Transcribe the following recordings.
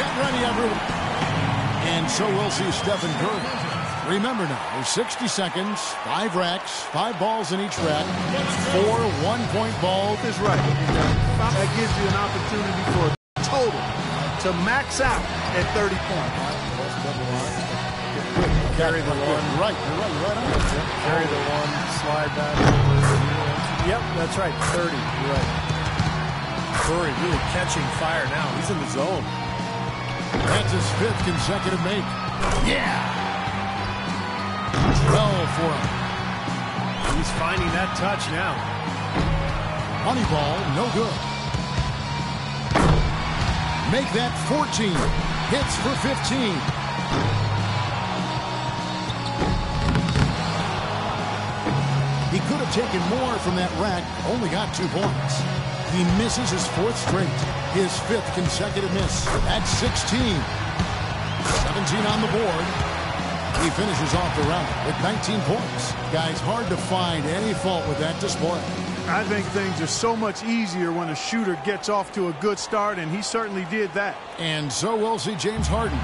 Get ready, everyone. And so we'll see Stephen Curry. Remember now, 60 seconds, 5 racks, 5 balls in each rack, 4 one-point balls. Is right. That gives you an opportunity for a total to max out at 30 points. Carry the one. Right, you're right on it. Carry the one, slide back. Yep, that's right, 30. You're right. Curry really catching fire now. He's in the zone. That's his 5th consecutive make. Yeah! 12 for him. He's finding that touch now. Money ball, no good. Make that 14. Hits for 15. He could have taken more from that rack, only got 2 points. He misses his 4th straight, his 5th consecutive miss. That's 16. 17 on the board. He finishes off the round with 19 points. Guys, hard to find any fault with that display. I think things are so much easier when a shooter gets off to a good start, and he certainly did that. And so we'll see James Harden.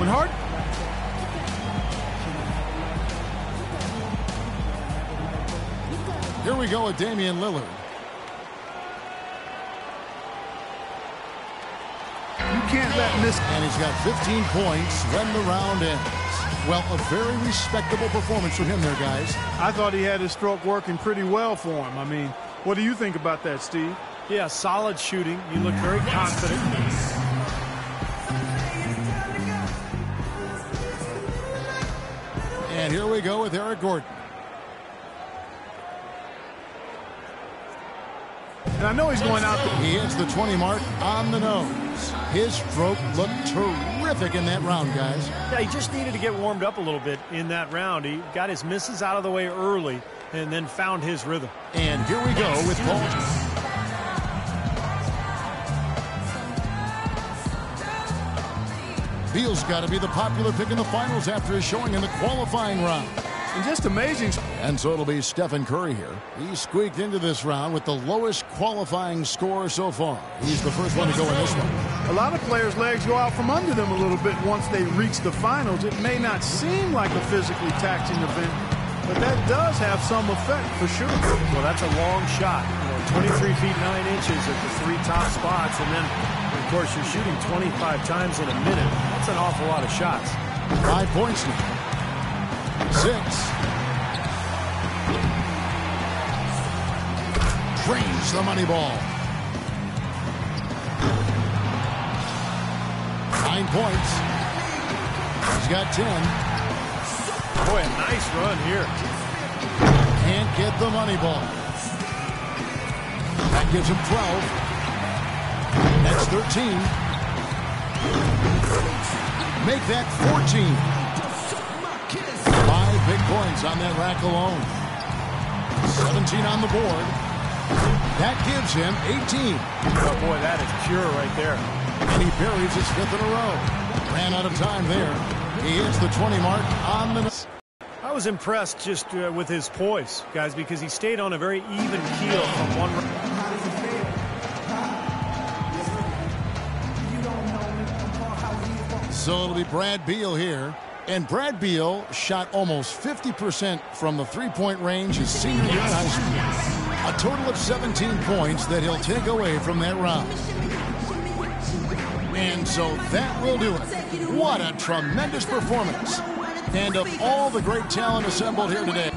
When Harden... Here we go with Damian Lillard. You can't let him miss. And he's got 15 points when the round ends. Well, a very respectable performance from him there, guys. I thought he had his stroke working pretty well for him. I mean, what do you think about that, Steve? Yeah, solid shooting. You look very confident. And here we go with Eric Gordon. And I know he's going out there. He hits the 20 mark on the nose. His stroke looked terrific in that round, guys. Yeah, he just needed to get warmed up a little bit in that round. He got his misses out of the way early and then found his rhythm. And here we go with Paul. Beal's got to be the popular pick in the finals after his showing in the qualifying round. And just amazing. And so it'll be Stephen Curry here. He squeaked into this round with the lowest qualifying score so far. He's the first one to go in this one. A lot of players' legs go out from under them a little bit once they reach the finals. It may not seem like a physically taxing event, but that does have some effect for sure. Well, that's a long shot. 23 feet 9 inches at the 3 top spots, and then, of course, you're shooting 25 times in a minute. That's an awful lot of shots. 5 points now. 6. Drains the money ball. 9 points. He's got 10. Boy, a nice run here. Can't get the money ball. That gives him 12. That's 13. Make that 14. 5 big points on that rack alone. 17 on the board. That gives him 18. Oh, boy, that is pure right there. And he buries his 5th in a row. Ran out of time there. He hits the 20 mark on the... I was impressed just with his poise, guys, because he stayed on a very even keel from one... So it'll be Brad Beal here. And Brad Beal shot almost 50% from the three-point range his senior year in high school. A total of 17 points that he'll take away from that round. And so that will do it. What a tremendous performance. And of all the great talent assembled here today,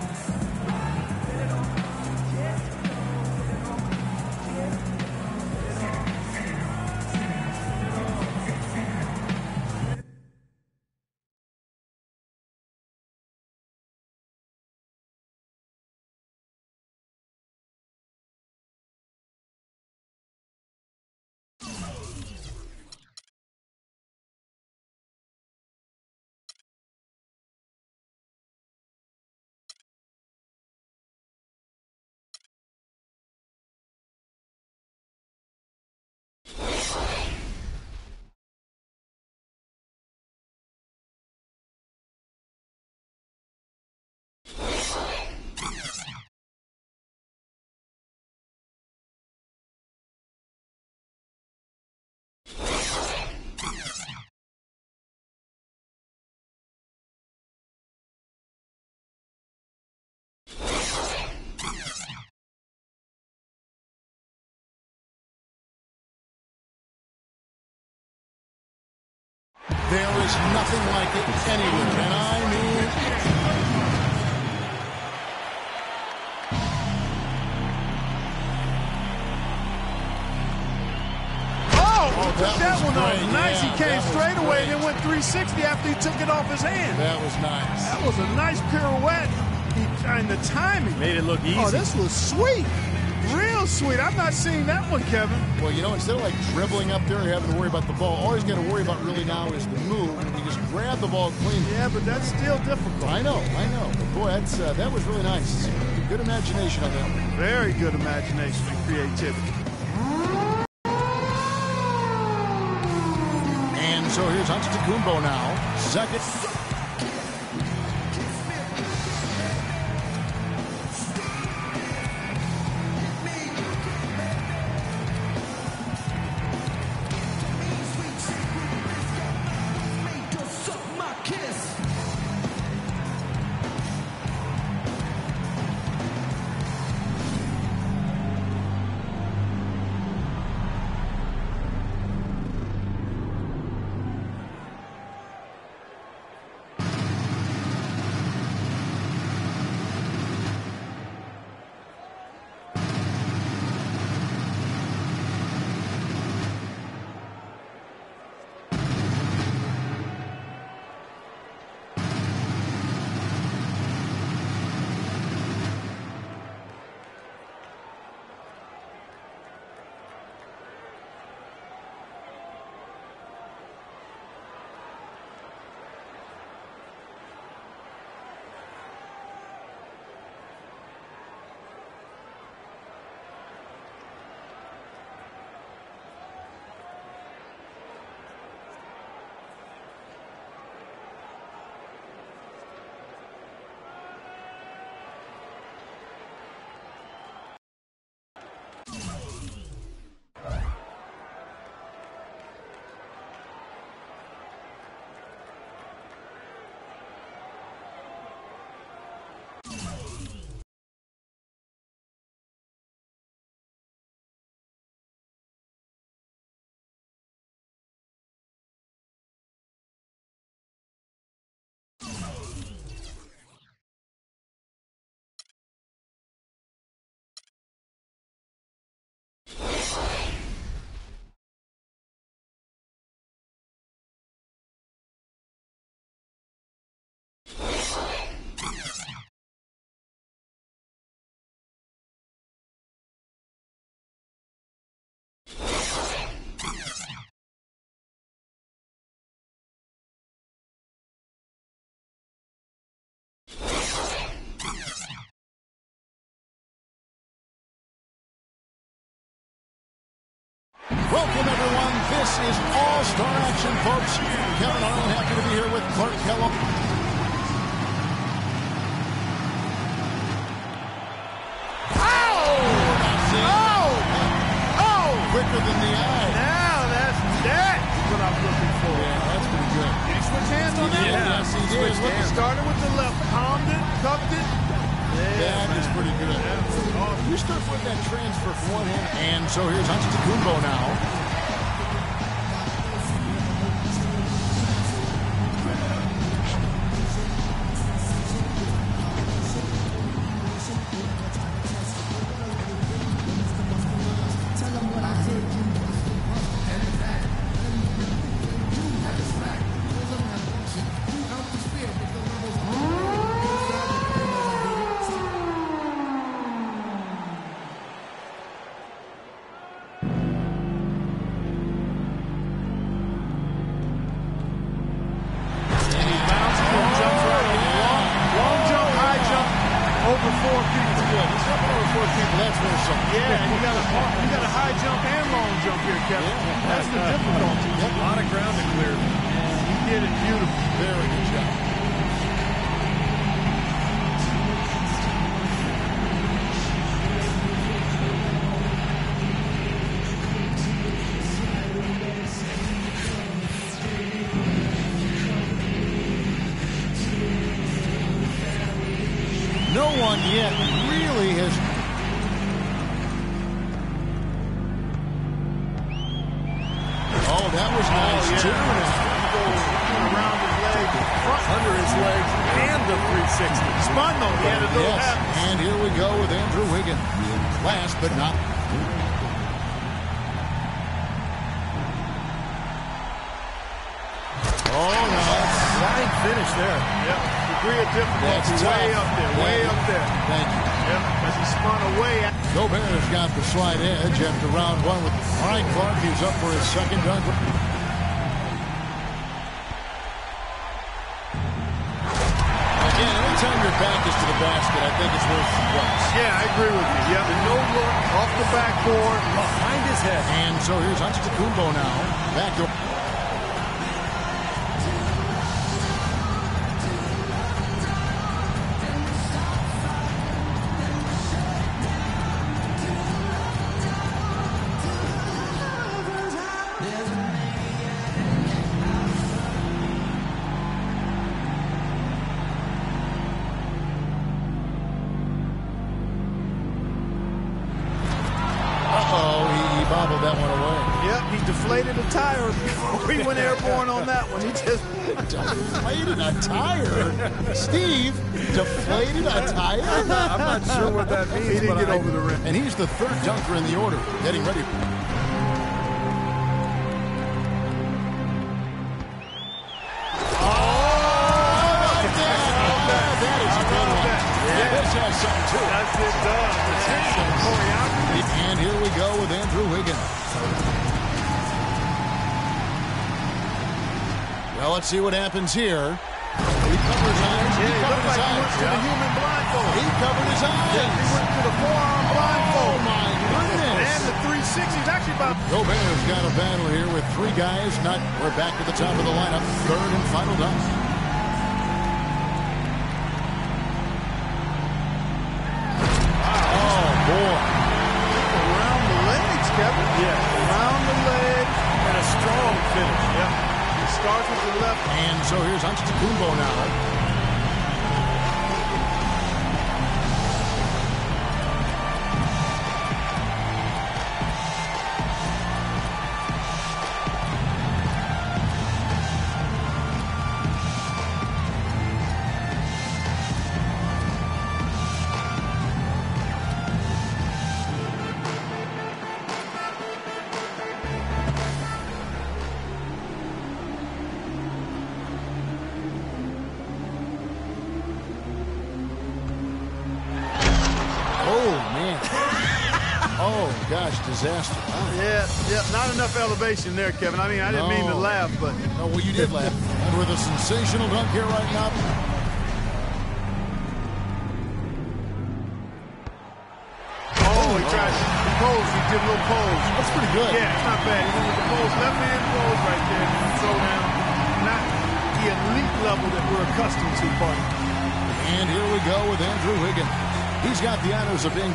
There is nothing like it anywhere, and I mean... That one off. Nice. Yeah, he came straight away and then went 360 after he took it off his hand. That was nice. That was a nice pirouette. And the timing. Made it look easy. Oh, this was sweet. Real sweet. I've not seen that one, Kevin. Well, you know, instead of like dribbling up there and having to worry about the ball, all he's got to worry about really now is the move. He just grab the ball clean. Yeah, but that's still difficult. I know. But boy, that was really nice. Good imagination on that one. Very good imagination and creativity. And so here's Antetokounmpo now. Second. Welcome, everyone. This is All-Star Action, folks. Kevin Arnold, happy to be here with Clark Kellogg. Quicker than the eye. Now that's what I'm looking for. Yeah, that's pretty good. Did he switch hands on that? Yeah, yes, he did. Look, he started with the left, palmed it, cupped it. That is pretty good. You start putting that transfer from one hand. And so here's Antetokounmpo now. No one yet really has. Oh, that was nice, too. legs and the 360. Spun though. He had a little Yes, and here we go with Andrew Wiggins. Last but not. Oh, no. Flying finish there. Yep. Degree of difficulty. That's Way tough. up there. Way up there. Thank you. Yep. As he spun away. Gobert's got the slight edge after round one. With Ryan Clark, he's up for his second dunk. Again, anytime your back is to the basket, I think it's worth the price. Yeah, I agree with you. Yep. And no look off the backboard. Behind his head. And so here's Antetokounmpo now. Back to... He bobbled that one away. Yep, he deflated a tire before he went airborne on that one. He just Deflated a tire? Steve, deflated a tire? I'm not sure what that means. he didn't but get over the rim. And he's the third dunker in the order, getting ready. That is a good one. Yeah, this has something to it. That's it done. Attention, choreography. And here we go with Andrew Wiggins. Well, let's see what happens here. He covered his eyes. Yeah, He he covered looked his like he eyes. went to the human blindfold. He covered his eyes. Yeah, he went to the forearm blindfold. Oh, my goodness. And the 360 is actually about... Gobert's got a battle here with three guys. We're back to the top of the lineup. Third and final dunk. Oh, boy. Around the legs, Kevin. Yeah. Around the legs. And a strong finish. Yep. He starts with the left. And so here's Antetokounmpo now. Oh, man. Oh, gosh, disaster. Yeah, not enough elevation there, Kevin. I mean, I didn't mean to No. laugh, but... Oh, well, you did laugh. And with a sensational dunk here right now. Oh, he tried to pose. He did a little pose. That's pretty good. Yeah, it's not bad. He went with the pose. Left hand pose right there. Throw down. Not the elite level that we're accustomed to, but... And here we go with Andrew Wiggins. He's got the honors of being...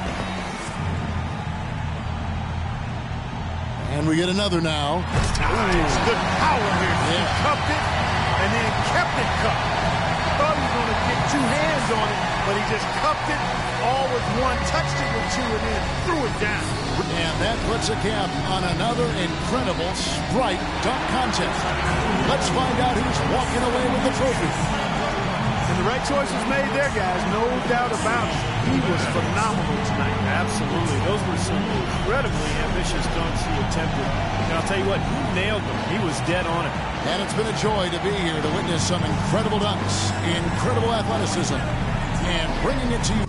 And we get another now. Nice. Good power here. He Yeah. cupped it and then kept it cupped. Thought he was going to get two hands on it, but he just cupped it all with one, touched it with two, and then threw it down. And that puts a cap on another incredible Sprite dunk contest. Let's find out who's walking away with the trophy. And the right choice was made there, guys. No doubt about it. He was phenomenal tonight. Absolutely. Those were some incredibly ambitious dunks he attempted. And I'll tell you what, he nailed them. He was dead on it. And it's been a joy to be here to witness some incredible dunks, incredible athleticism, and bringing it to you.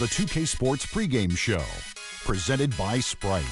the 2K Sports pregame show, presented by Sprite.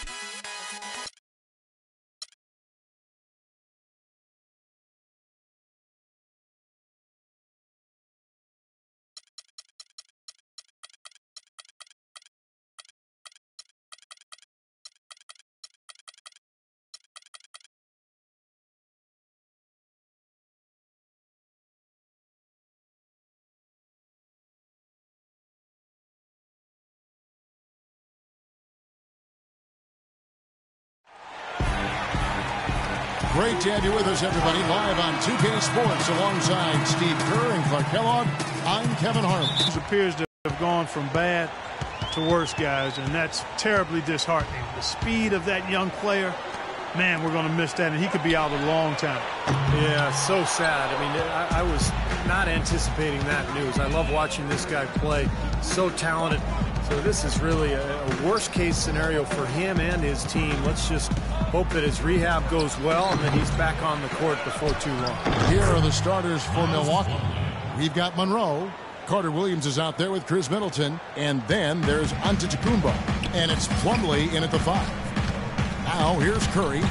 Great to have you with us, everybody, live on 2K Sports alongside Steve Kerr and Clark Kellogg. I'm Kevin Harlan. It appears to have gone from bad to worse, guys, and that's terribly disheartening. The speed of that young player, man, we're going to miss that, and he could be out a long time. Yeah, so sad. I mean, I was not anticipating that news. I love watching this guy play. So talented. So this is really a worst-case scenario for him and his team. Let's just hope that his rehab goes well and that he's back on the court before too long. Here are the starters for Milwaukee. We've got Monroe. Carter Williams is out there with Chris Middleton. And then there's Antetokounmpo. And it's Plumlee in at the 5. Now here's Curry,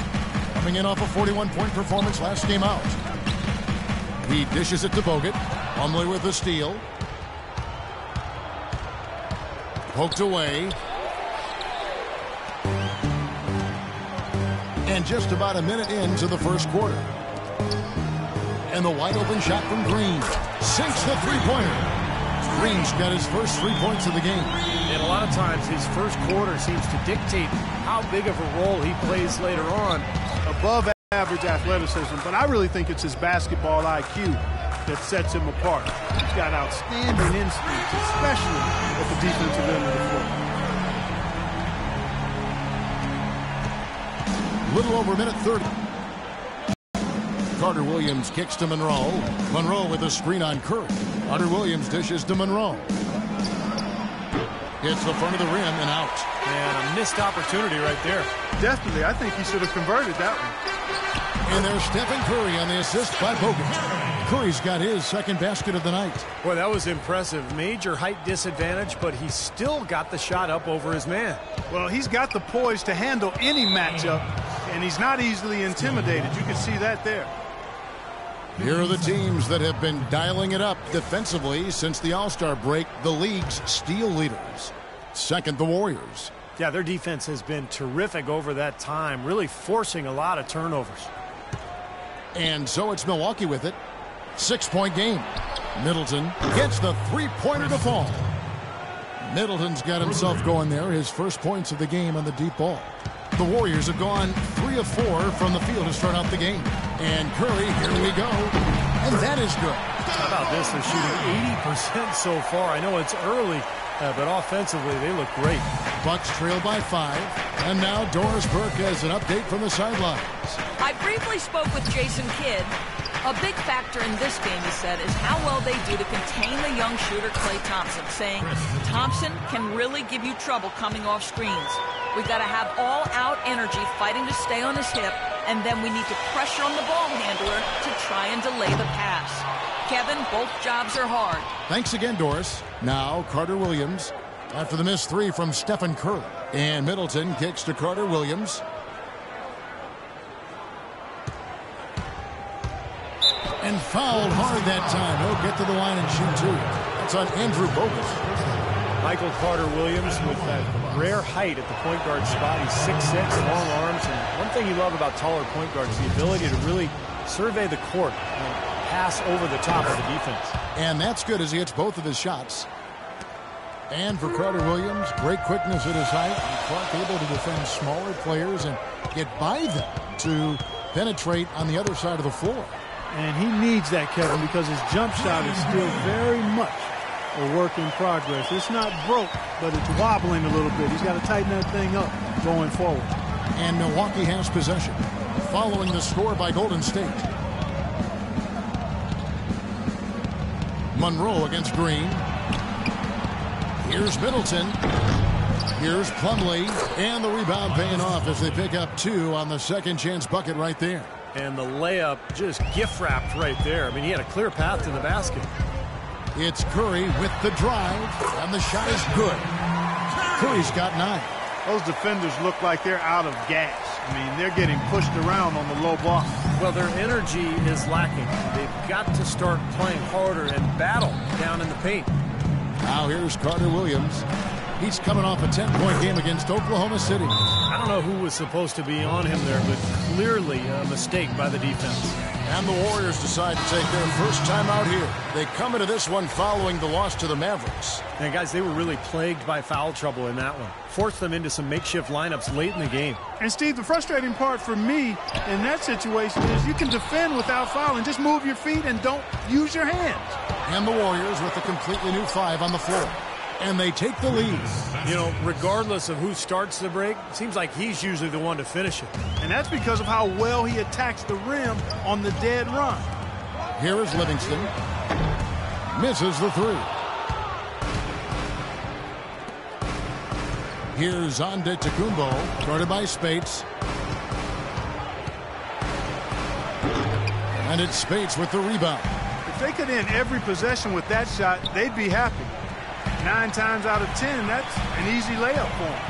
coming in off a 41-point performance last game out. He dishes it to Bogut. Plumlee with the steal. Poked away. And just about a minute into the first quarter. And the wide open shot from Green. Sinks the three-pointer. Green's got his first 3 points of the game. And a lot of times his first quarter seems to dictate how big of a role he plays later on. Above average athleticism, but I really think it's his basketball IQ that sets him apart. He's got outstanding instincts, especially at the defensive end of the floor. Little over a minute 30. Carter Williams kicks to Monroe. Monroe with a screen on Curry. Carter Williams dishes to Monroe. Hits the front of the rim and out. And a missed opportunity right there. Definitely. I think he should have converted that one. And there's Stephen Curry on the assist by Bogut. Curry's got his second basket of the night. Boy, that was impressive. Major height disadvantage, but he still got the shot up over his man. Well, he's got the poise to handle any matchup, and he's not easily intimidated. You can see that there. Here are the teams that have been dialing it up defensively since the All-Star break, the league's steal leaders. Second, the Warriors. Yeah, their defense has been terrific over that time, really forcing a lot of turnovers. And so it's Milwaukee with it. 6-point game. Middleton gets the three-pointer to fall. Middleton's got himself going there, his first points of the game on the deep ball. The Warriors have gone 3 of 4 from the field to start out the game. And Curry, here we go. And that is good. How about this? They're shooting 80% so far. I know it's early, but offensively they look great. Bucks trail by 5. And now Doris Burke has an update from the sidelines. I briefly spoke with Jason Kidd. A big factor in this game, he said, is how well they do to contain the young shooter Klay Thompson, saying Thompson can really give you trouble coming off screens. We've got to have all-out energy fighting to stay on his hip, and then we need to pressure on the ball handler to try and delay the pass. Kevin, both jobs are hard. Thanks again, Doris. Now Carter Williams after the missed 3 from Stephen Curry. And Middleton kicks to Carter Williams. And fouled hard that time. He'll get to the line and shoot 2. That's on Andrew Bogut. Michael Carter Williams with that rare height at the point guard spot. He's 6'6", long arms. And one thing you love about taller point guards is the ability to really survey the court and pass over the top of the defense. And that's good as he hits both of his shots. And for Carter Williams, great quickness at his height. And Clark able to defend smaller players and get by them to penetrate on the other side of the floor. And he needs that, Kevin, because his jump shot is still very much a work in progress. It's not broke, but it's wobbling a little bit. He's got to tighten that thing up going forward. And Milwaukee has possession, following the score by Golden State. Monroe against Green. Here's Middleton. Here's Plumlee. And the rebound paying off as they pick up 2 on the second chance bucket right there. And the layup just gift-wrapped right there. I mean, he had a clear path to the basket. It's Curry with the drive, and the shot is good. Curry's got 9. Those defenders look like they're out of gas. I mean, they're getting pushed around on the low block. Well, their energy is lacking. They've got to start playing harder and battle down in the paint. Now here's Carter Williams. He's coming off a 10-point game against Oklahoma City. I don't know who was supposed to be on him there, but clearly a mistake by the defense. And the Warriors decide to take their first time out here. They come into this one following the loss to the Mavericks. And guys, they were really plagued by foul trouble in that one. Forced them into some makeshift lineups late in the game. And Steve, the frustrating part for me in that situation is you can defend without fouling. Just move your feet and don't use your hands. And the Warriors with a completely new 5 on the floor. And they take the lead. You know, regardless of who starts the break, it seems like he's usually the one to finish it. And that's because of how well he attacks the rim on the dead run. Here is Livingston. Misses the 3. Here's Antetokounmpo, guarded by Spates. And it's Spates with the rebound. If they could end every possession with that shot, they'd be happy. 9 times out of 10, that's an easy layup for him.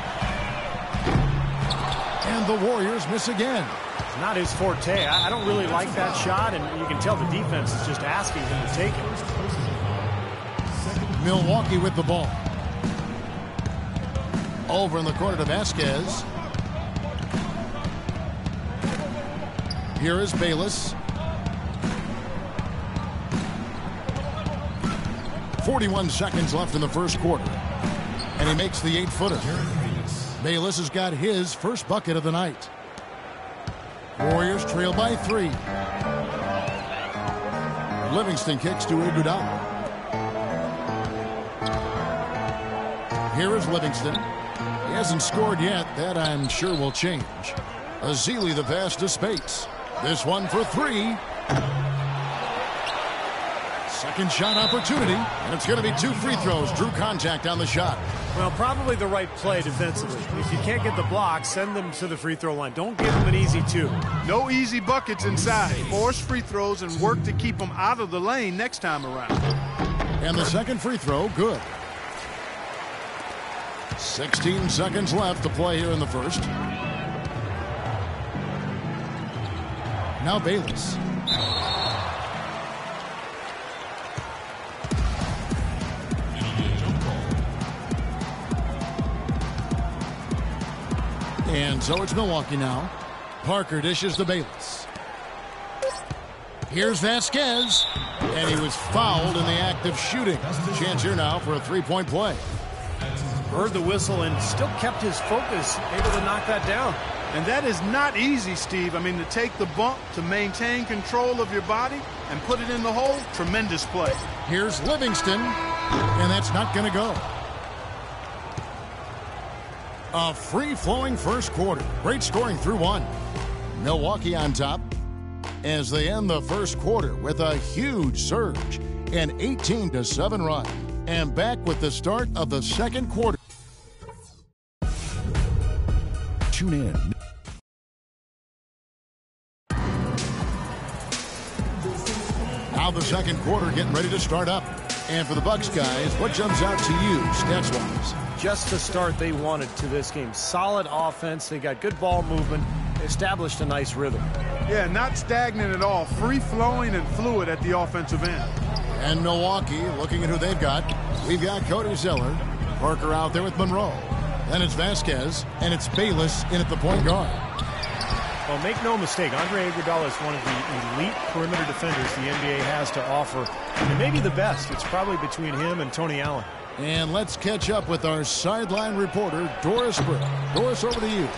And the Warriors miss again. It's not his forte. I don't really like that shot, and you can tell the defense is just asking him to take it. Milwaukee with the ball. Over in the corner to Vasquez. Here is Bayless. 41 seconds left in the first quarter. And he makes the 8-footer. Bayless has got his first bucket of the night. Warriors trail by 3. Livingston kicks to Iguodala. Here is Livingston. He hasn't scored yet. That, I'm sure, will change. Ezeli the pass to Spates. This one for 3. Second shot opportunity, and it's going to be 2 free throws. Drew contact on the shot. Well, probably the right play defensively. If you can't get the block, send them to the free throw line. Don't give them an easy 2. No easy buckets inside. Force free throws and work to keep them out of the lane next time around. And the second free throw, good. 16 seconds left to play here in the first. Now Bayless. And so it's Milwaukee now. Parker dishes to Bayless. Here's Vasquez. And he was fouled in the act of shooting. Chance here now for a 3-point play. Heard the whistle and still kept his focus, able to knock that down. And that is not easy, Steve. I mean, to take the bump, to maintain control of your body, and put it in the hole, tremendous play. Here's Livingston. And that's not going to go. A free-flowing first quarter. Great scoring through 1. Milwaukee on top as they end the first quarter with a huge surge. An 18-7 run. And back with the start of the second quarter. Tune in. Now the second quarter getting ready to start up. And for the Bucks guys, what jumps out to you stats-wise? Just the start they wanted to this game. Solid offense. They got good ball movement. Established a nice rhythm. Yeah, not stagnant at all. Free-flowing and fluid at the offensive end. And Milwaukee, looking at who they've got, we've got Cody Zeller. Parker out there with Monroe. Then it's Vasquez, and it's Bayless in at the point guard. Well, make no mistake, Andre Iguodala is one of the elite perimeter defenders the NBA has to offer. And maybe the best. It's probably between him and Tony Allen. And let's catch up with our sideline reporter, Doris Burke. Doris, over to you.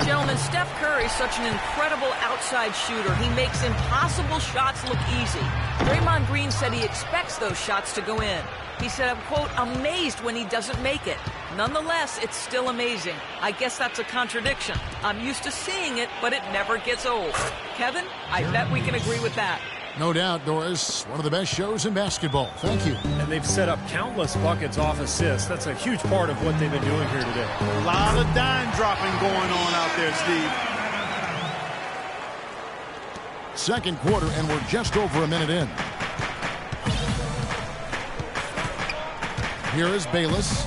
Gentlemen, Steph Curry is such an incredible outside shooter. He makes impossible shots look easy. Draymond Green said he expects those shots to go in. He said, I'm, quote, amazed when he doesn't make it. Nonetheless, it's still amazing. I guess that's a contradiction. I'm used to seeing it, but it never gets old. Kevin, I bet we can agree with that. No doubt, Doris. One of the best shows in basketball. Thank you. And they've set up countless buckets off assists. That's a huge part of what they've been doing here today. A lot of dime dropping going on out there, Steve. Second quarter, and we're just over a minute in. Here is Bayless.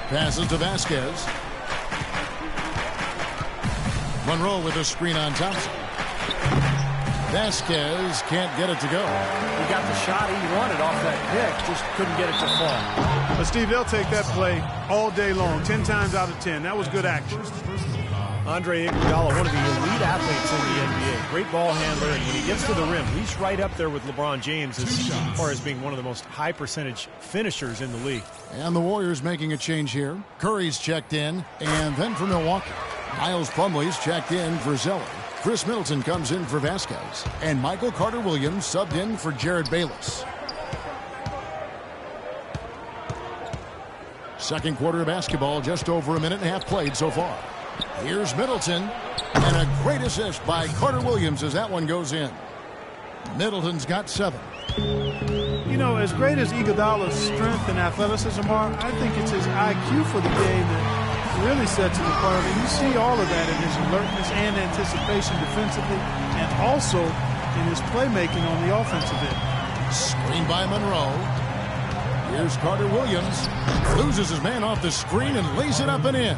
Passes to Vasquez. Monroe with a screen on Thompson. Vasquez can't get it to go. He got the shot he wanted off that pick, just couldn't get it to fall. But Steve, they'll take that play all day long, 10 times out of 10. That was good action. Andre Iguodala, one of the elite athletes in the NBA. Great ball handler, and when he gets to the rim, he's right up there with LeBron James as far as being one of the most high percentage finishers in the league. And the Warriors making a change here. Curry's checked in, and then for Milwaukee, Miles Plumlee's checked in for Zeller. Chris Middleton comes in for Vasquez, and Michael Carter-Williams subbed in for Jared Bayless. Second quarter of basketball, just over a minute and a half played so far. Here's Middleton, and a great assist by Carter-Williams as that one goes in. Middleton's got 7. You know, as great as Iguodala's strength and athleticism are, I think it's his IQ for the game that really sets him apart. And you see all of that in his alertness and anticipation defensively, and also in his playmaking on the offensive end. Screen by Monroe. Here's Carter-Williams. Loses his man off the screen and lays it up and in.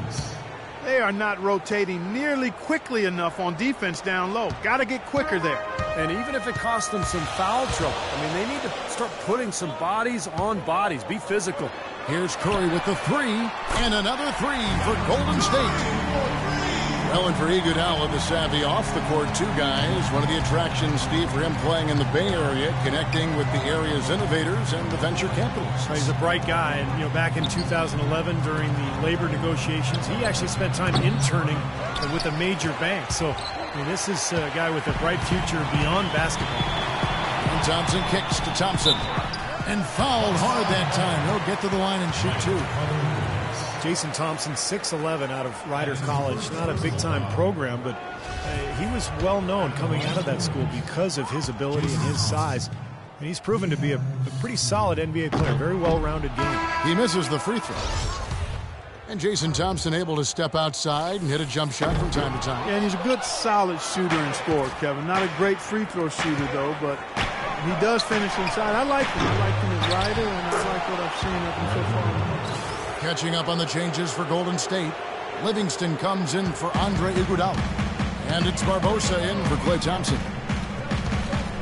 They are not rotating nearly quickly enough on defense down low. Got to get quicker there. And even if it costs them some foul trouble, I mean, they need to start putting some bodies on bodies. Be physical. Here's Curry with the 3, and another 3 for Golden State. Well, and for Iguodala, the savvy off-the-court 2 guys. One of the attractions, Steve, for him playing in the Bay Area, connecting with the area's innovators and the venture capitalists. He's a bright guy, and, you know, back in 2011 during the labor negotiations, he actually spent time interning with a major bank. So, I mean, this is a guy with a bright future beyond basketball. And Thompson kicks to Thompson. And fouled hard that time. He'll get to the line and shoot 2. Jason Thompson, 6'11", out of Rider College. Not a big-time program, but he was well-known coming out of that school because of his ability and his size. And he's proven to be a pretty solid NBA player, very well-rounded game. He misses the free throw. And Jason Thompson able to step outside and hit a jump shot from time to time. Yeah, and he's a good, solid shooter and scorer, Kevin. Not a great free throw shooter, though, but he does finish inside. I like him. I like him as Rider, and I like what I've seen of him so far. Catching up on the changes for Golden State. Livingston comes in for Andre Iguodala. And it's Barbosa in for Klay Thompson.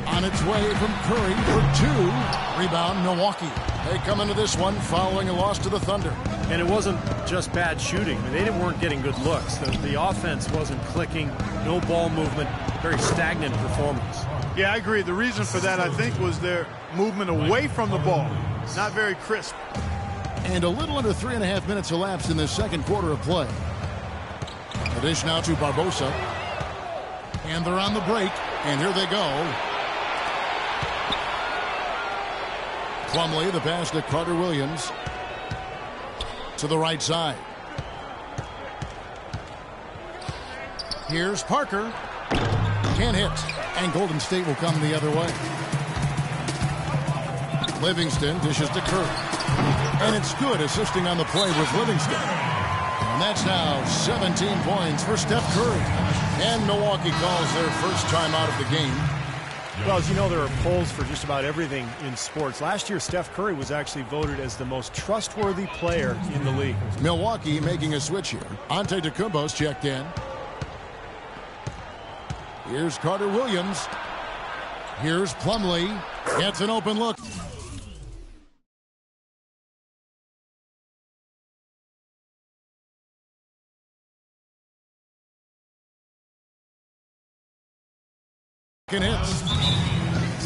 On its way from Curry for 2. Rebound, Milwaukee. They come into this one following a loss to the Thunder. And it wasn't just bad shooting. I mean, they weren't getting good looks. The offense wasn't clicking. No ball movement. Very stagnant performance. Yeah, I agree. The reason for that, I think, was their movement away from the ball. Not very crisp. And a little under 3.5 minutes elapsed in the second quarter of play. A dish now to Barbosa. And they're on the break. And here they go. Plumlee, the pass to Carter-Williams. To the right side. Here's Parker. Can't hit. And Golden State will come the other way. Livingston dishes to Curry. And it's good, assisting on the play with Livingston. And that's now 17 points for Steph Curry. And Milwaukee calls their first time out of the game. Well, as you know, there are polls for just about everything in sports. Last year, Steph Curry was actually voted as the most trustworthy player in the league. Milwaukee making a switch here. Antetokounmpo's checked in. Here's Carter-Williams. Here's Plumlee. Gets an open look. Hits.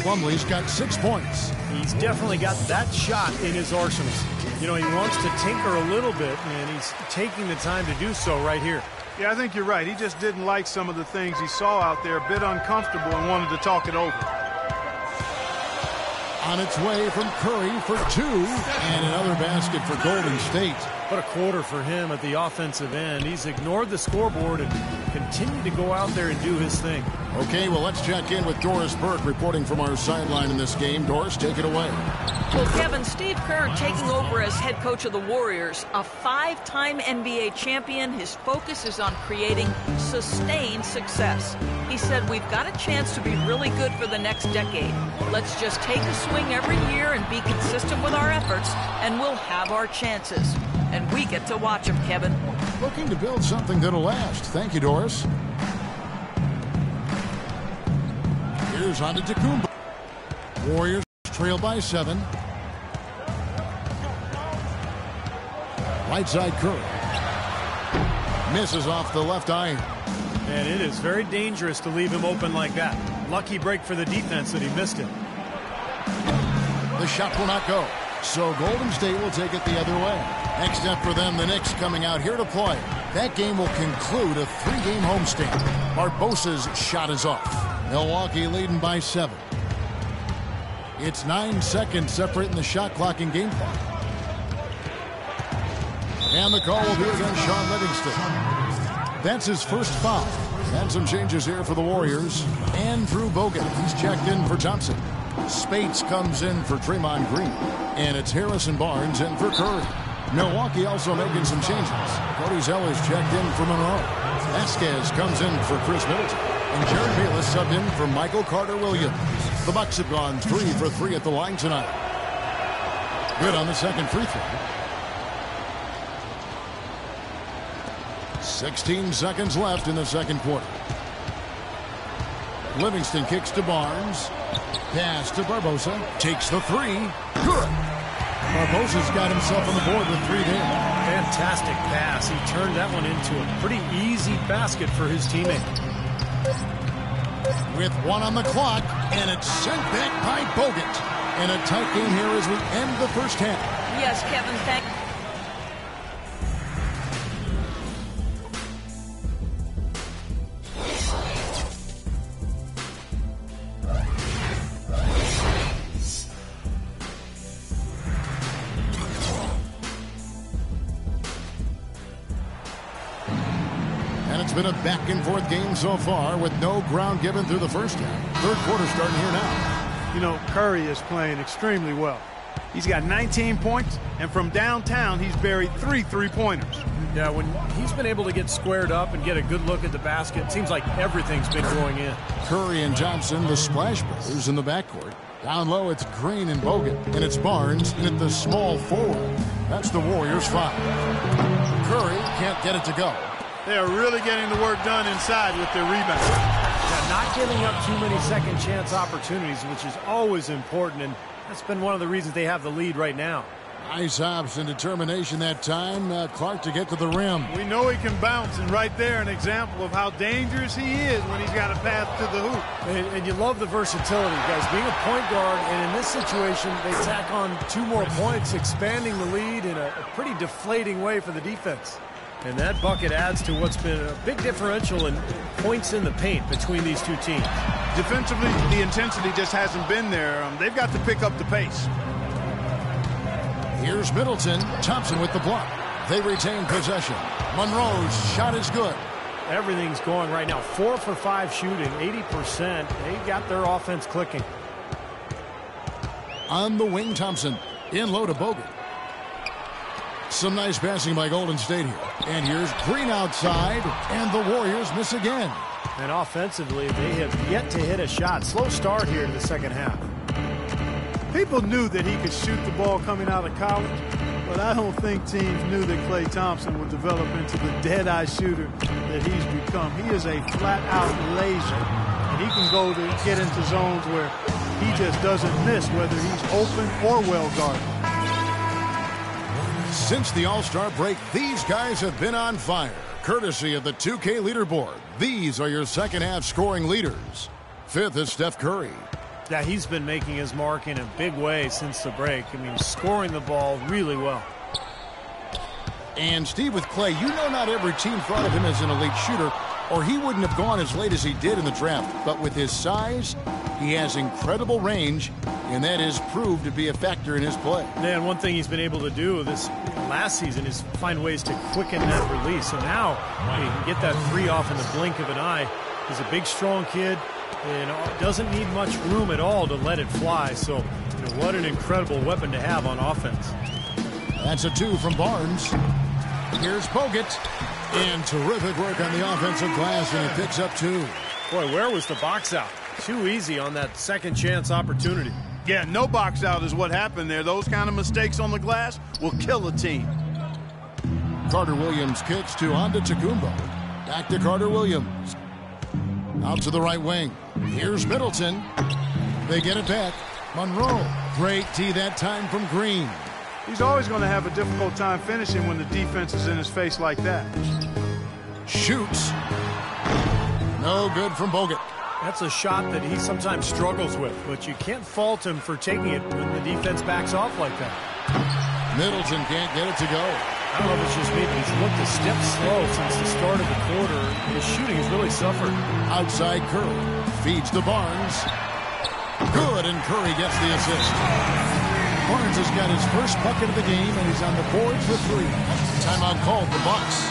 Plumlee's got 6 points. He's definitely got that shot in his arsenal. You know, he wants to tinker a little bit, and he's taking the time to do so right here. Yeah, I think you're right. He just didn't like some of the things he saw out there, a bit uncomfortable, and wanted to talk it over. On its way from Curry for 2, and another basket for Golden State. What a quarter for him at the offensive end. He's ignored the scoreboard and continued to go out there and do his thing. Okay, well, let's check in with Doris Burke reporting from our sideline in this game. Doris, take it away. Well, Kevin, Steve Kerr taking over as head coach of the Warriors, a 5-time NBA champion. His focus is on creating sustained success. He said, we've got a chance to be really good for the next decade. Let's just take a swing every year and be consistent with our efforts, and we'll have our chances. And we get to watch him, Kevin. Looking to build something that'll last. Thank you, Doris. Here's Antetokounmpo. Warriors trail by 7. Right side Curry. Misses off the left iron. And it is very dangerous to leave him open like that. Lucky break for the defense that he missed it. The shot will not go. So Golden State will take it the other way. Next up for them, the Knicks coming out here to play. That game will conclude a 3-game homestand. Barbosa's shot is off. Milwaukee leading by 7. It's 9 seconds separating the shot clock and game clock. And the call will be against Sean Livingston. That's his first foul. And some changes here for the Warriors. Andrew Bogut, he's checked in for Thompson. Spates comes in for Draymond Green. And it's Harrison Barnes in for Curry. Milwaukee also making some changes. Cody Zeller's checked in for Monroe. Vasquez comes in for Chris Middleton. And Jared Bayless subbed in for Michael Carter-Williams. The Bucks have gone 3 for 3 at the line tonight. Good on the second free throw. 16 seconds left in the second quarter. Livingston kicks to Barnes. Pass to Barbosa. Takes the 3. Good. Barbosa's got himself on the board with 3 there. Fantastic pass. He turned that one into a pretty easy basket for his teammate. With 1 on the clock, and it's sent back by Bogut. And a tight game here as we end the first half. Yes, Kevin, thank you. It's been a back-and-forth game so far with no ground given through the first half. Third quarter starting here now. You know, Curry is playing extremely well. He's got 19 points, and from downtown, he's buried 3 three-pointers. Yeah, when he's been able to get squared up and get a good look at the basket, it seems like everything's been going in. Curry and Thompson, the Splash Brothers in the backcourt. Down low, it's Green and Bogut, and it's Barnes in at the small forward. That's the Warriors' 5. Curry can't get it to go. They are really getting the work done inside with their rebound. Yeah, not giving up too many second chance opportunities, which is always important, and that's been one of the reasons they have the lead right now. Nice hops and determination that time. Clark to get to the rim. We know he can bounce, and right there an example of how dangerous he is when he's got a path to the hoop. And you love the versatility, guys. Being a point guard, and in this situation, they tack on 2 more points, expanding the lead in a pretty deflating way for the defense. And that bucket adds to what's been a big differential in points in the paint between these two teams. Defensively, the intensity just hasn't been there. They've got to pick up the pace. Here's Middleton. Thompson with the block. They retain possession. Monroe's shot is good. Everything's going right now. 4 for 5 shooting, 80%. They got their offense clicking. On the wing, Thompson. In low to Bogut. Some nice passing by Golden State here. And here's Green outside, and the Warriors miss again. And offensively, they have yet to hit a shot. Slow start here in the second half. People knew that he could shoot the ball coming out of college, but I don't think teams knew that Klay Thompson would develop into the dead-eye shooter that he's become. He is a flat-out laser, and he can go to get into zones where he just doesn't miss, whether he's open or well-guarded. Since the All-Star break, these guys have been on fire. Courtesy of the 2K leaderboard, these are your second-half scoring leaders. 5th is Steph Curry. Yeah, he's been making his mark in a big way since the break. I mean, scoring the ball really well. And Steve, with Klay, you know not every team thought of him as an elite shooter, or he wouldn't have gone as late as he did in the draft. But with his size, he has incredible range, and that has proved to be a factor in his play. Man, one thing he's been able to do this last season is find ways to quicken that release. So now he can get that three off in the blink of an eye. He's a big, strong kid and doesn't need much room at all to let it fly. So, what an incredible weapon to have on offense. That's a 2 from Barnes. Here's Bogut. And terrific work on the offensive glass, and he picks up 2. Boy, where was the box out? Too easy on that second chance opportunity. Yeah, no box out is what happened there. Those kind of mistakes on the glass will kill a team. Carter Williams kicks to Antetokounmpo. Back to Carter Williams. Out to the right wing. Here's Middleton. They get it back. Monroe. Great tee that time from Green. He's always going to have a difficult time finishing when the defense is in his face like that. Shoots. No good from Bogut. That's a shot that he sometimes struggles with, but you can't fault him for taking it when the defense backs off like that. Middleton can't get it to go. I don't know if it's just me, but he's looked a step slow since the start of the quarter. His shooting has really suffered. Outside Curry. Feeds to Barnes. Good, and Curry gets the assist. Barnes has got his first bucket of the game, and he's on the board for 3. Timeout called the Bucks.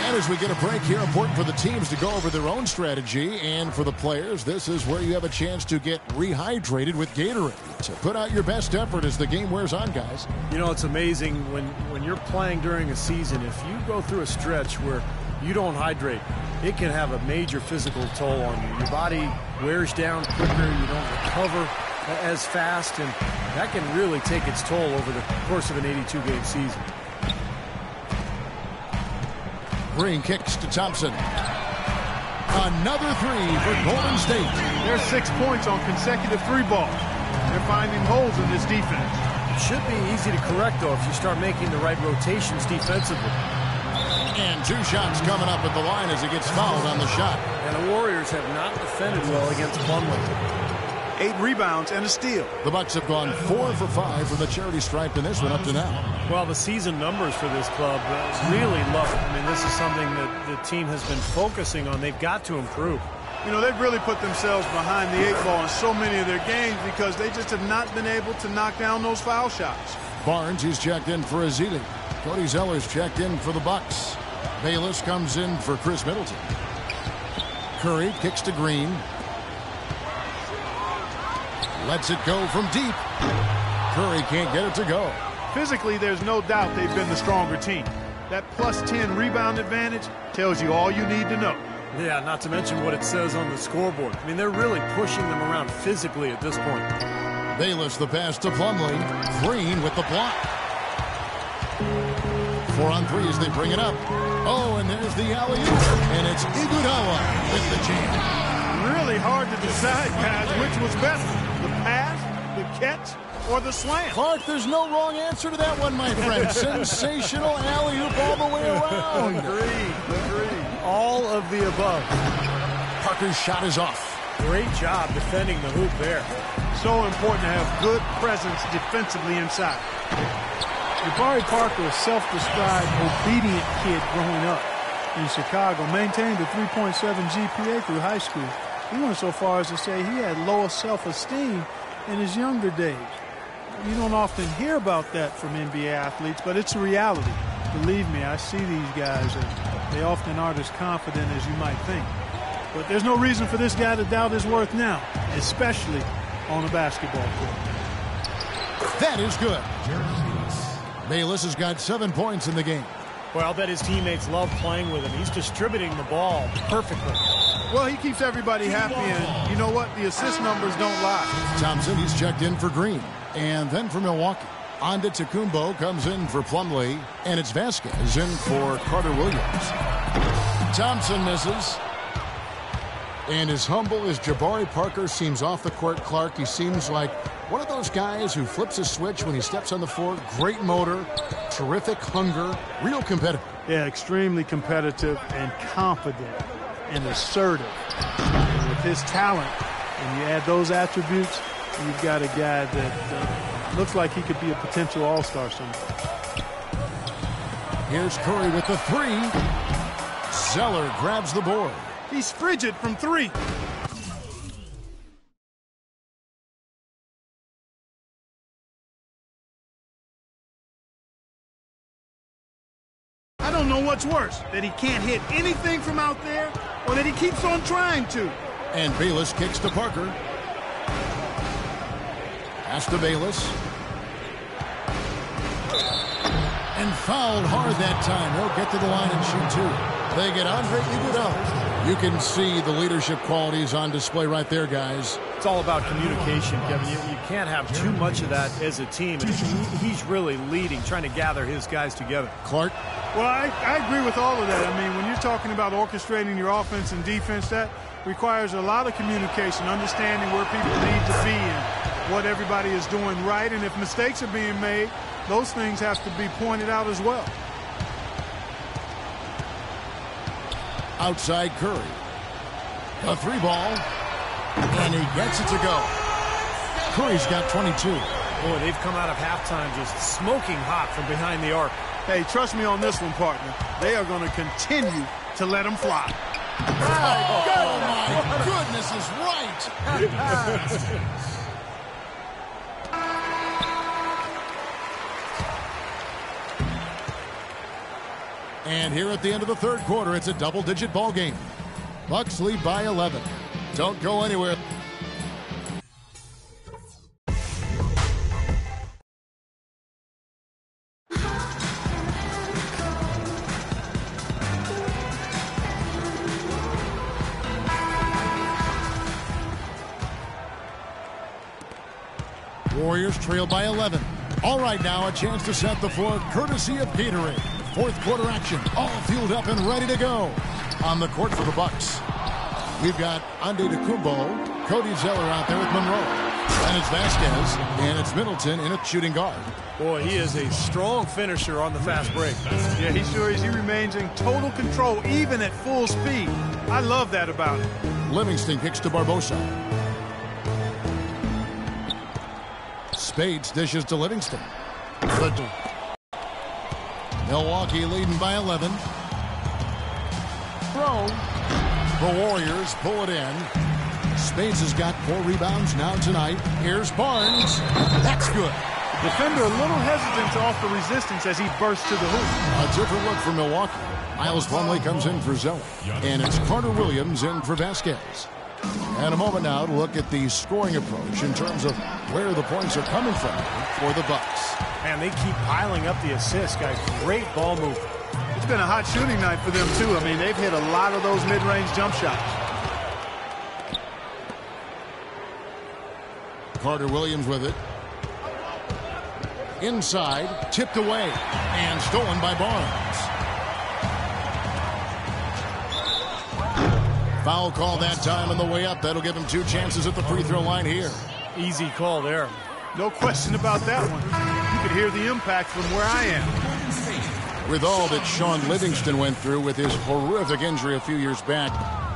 And as we get a break here, important for the teams to go over their own strategy, and for the players, this is where you have a chance to get rehydrated with Gatorade. So put out your best effort as the game wears on, guys. It's amazing when you're playing during a season, if you go through a stretch where you don't hydrate, it can have a major physical toll on you. Your body wears down quicker, you don't recover as fast, and that can really take its toll over the course of an 82-game season. Green kicks to Thompson. Another 3 for Golden State. There's 6 points on consecutive 3 balls. They're finding holes in this defense. It should be easy to correct, though, if you start making the right rotations defensively. And 2 shots coming up at the line as he gets fouled on the shot. And the Warriors have not defended well against Plumlee. 8 rebounds and a steal. The Bucks have gone 4 for 5 from the charity stripe in this one up to now. Well, the season numbers for this club is really low. I mean, this is something that the team has been focusing on. They've got to improve. They've really put themselves behind the 8 ball in so many of their games because they just have not been able to knock down those foul shots. Barnes, he's checked in for Ezeli. Cody Zeller's checked in for the Bucks. Bayless comes in for Chris Middleton. Curry kicks to Green. Lets it go from deep. Curry can't get it to go. Physically, there's no doubt they've been the stronger team. That plus 10 rebound advantage tells you all you need to know. Yeah, not to mention what it says on the scoreboard. I mean, they're really pushing them around physically at this point. Bayless the pass to Plumlee. Green with the block. 4 on 3 as they bring it up. Oh, and there's the alley-oop. And it's Iguodala with the jam. Really hard to decide, guys, which was better. The pass, the catch, or the slam? Clark, there's no wrong answer to that one, my friend. Sensational alley-oop all the way around. Agreed. All of the above. Parker's shot is off. Great job defending the hoop there. So important to have good presence defensively inside. Jabari Parker, a self-described obedient kid growing up in Chicago, maintained a 3.7 GPA through high school. He went so far as to say he had lower self-esteem in his younger days. You don't often hear about that from NBA athletes, but it's a reality. Believe me, I see these guys, and they often aren't as confident as you might think. But there's no reason for this guy to doubt his worth now, especially on a basketball court. That is good. Bayless has got 7 points in the game. Well, I'll bet his teammates love playing with him. He's distributing the ball perfectly. Well, he keeps everybody happy, and you know what? The assist numbers don't lie. Thompson, he's checked in for Green. And then for Milwaukee, Antetokounmpo comes in for Plumlee, and it's Vasquez in for Carter Williams. Thompson misses. And as humble as Jabari Parker seems off the court, Clark, he seems like one of those guys who flips a switch when he steps on the floor. Great motor, terrific hunger, real competitive. Yeah, extremely competitive and confident and assertive. And with his talent, and you add those attributes, you've got a guy that looks like he could be a potential all-star someday. Here's Curry with the 3. Zeller grabs the board. He's frigid from 3. I don't know what's worse, that he can't hit anything from out there or that he keeps on trying to. And Bayless kicks to Parker. Pass to Bayless. And fouled hard that time. He'll get to the line and shoot 2. They get Andre Iguodala. You can see the leadership qualities on display right there, guys. It's all about communication, Kevin. You can't have too much of that as a team. And he's really leading, trying to gather his guys together. Clark. Well, I agree with all of that. I mean, when you're talking about orchestrating your offense and defense, that requires a lot of communication, understanding where people need to be and what everybody is doing right. And if mistakes are being made, those things have to be pointed out as well. Outside Curry. A 3-ball. And he gets it to go. Curry's got 22. Boy, they've come out of halftime just smoking hot from behind the arc. Hey, trust me on this one, partner. They are going to continue to let him fly. Oh, my goodness is right. And here at the end of the third quarter, it's a double-digit ball game. Bucks lead by 11. Don't go anywhere. Warriors trail by 11. All right, now a chance to set the floor courtesy of Gatorade. Fourth quarter action, all fueled up and ready to go. On the court for the Bucks, we've got Antetokounmpo, Cody Zeller out there with Monroe. And it's Vasquez, and it's Middleton in a shooting guard. Boy, he is a strong finisher on the fast break. Yeah, he sure is. He remains in total control, even at full speed. I love that about him. Livingston kicks to Barbosa. Spades dishes to Livingston. Milwaukee leading by 11. Throw. The Warriors pull it in. Spades has got 4 rebounds now tonight. Here's Barnes. That's good. Defender a little hesitant to offer resistance as he bursts to the hoop. A different look for Milwaukee. Miles Plumlee comes in for Zeller. And it's Carter Williams in for Vasquez. And a moment now to look at the scoring approach in terms of where the points are coming from for the Bucks. Man, they keep piling up the assists, guys. Great ball movement. It's been a hot shooting night for them, too. I mean, they've hit a lot of those mid-range jump shots. Carter Williams with it. Inside, tipped away, and stolen by Barnes. Foul call that time on the way up. That'll give him 2 chances at the free throw line here. Easy call there. No question about that one. You could hear the impact from where I am. With all that Sean Livingston went through with his horrific injury a few years back,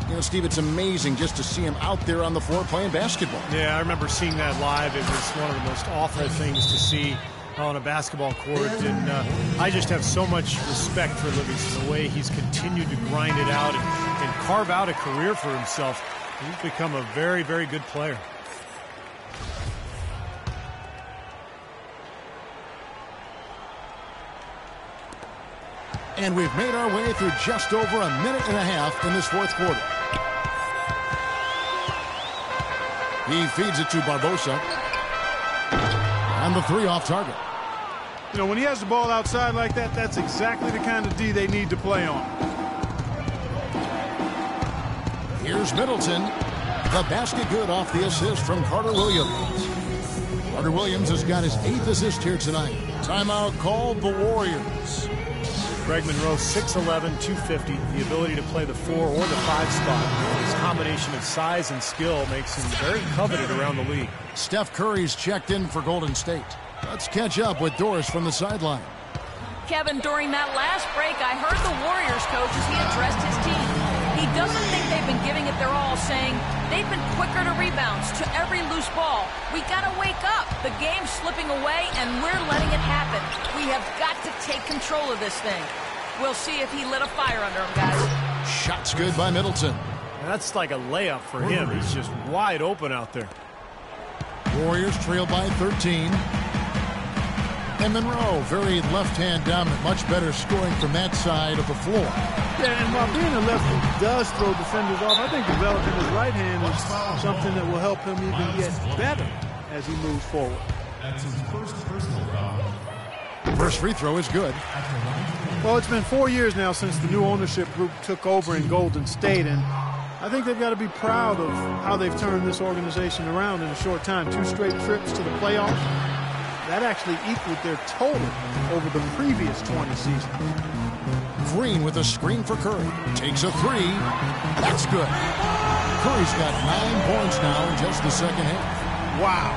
you know, Steve, it's amazing just to see him out there on the floor playing basketball. Yeah, I remember seeing that live. It was one of the most awful things to see on a basketball court, and I just have so much respect for Livingston, the way he's continued to grind it out and carve out a career for himself. He's become a very, very good player. And we've made our way through just over a minute and a half in this fourth quarter. He feeds it to Barbosa. And the 3 off target. You know, when he has the ball outside like that, that's exactly the kind of D they need to play on. Here's Middleton. The basket good off the assist from Carter Williams. Carter Williams has got his 8th assist here tonight. Timeout called the Warriors. Greg Monroe, 6'11", 250. The ability to play the 4 or the 5 spot. His combination of size and skill makes him very coveted around the league. Steph Curry's checked in for Golden State. Let's catch up with Doris from the sideline. Kevin, during that last break, I heard the Warriors coach as he addressed his team. He doesn't think they've been giving it their all, saying they've been quicker to rebounds, to every loose ball. We got to wake up. The game's slipping away, and we're letting it happen. We have got to take control of this thing. We'll see if he lit a fire under him, guys. Shots good by Middleton. That's like a layup for him. He's just wide open out there. Warriors trail by 13. And Monroe, very left-hand dominant, much better scoring from that side of the floor. Yeah, and while being a lefty does throw defenders off, I think developing his right hand is something that will help him even get better as he moves forward. That's his first personal foul. First free throw is good. Well, it's been 4 years now since the new ownership group took over in Golden State, and I think they've got to be proud of how they've turned this organization around in a short time. 2 straight trips to the playoffs. That actually equaled their total over the previous 20 seasons. Green with a screen for Curry. Takes a 3. That's good. Curry's got 9 points now in just the second half. Wow.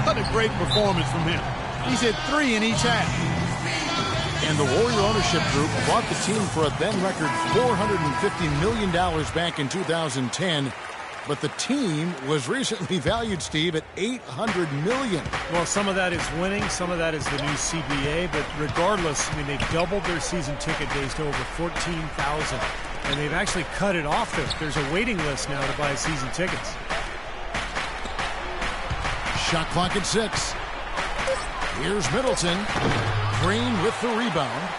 What a great performance from him. He's hit 3 in each half. And the Warrior ownership group bought the team for a then-record $450 million back in 2010. But the team was recently valued, Steve, at $800 million. Well, some of that is winning. Some of that is the new CBA. But regardless, I mean, they've doubled their season ticket days to over 14,000. And they've actually cut it off. There's a waiting list now to buy season tickets. Shot clock at 6. Here's Middleton. Green with the rebound.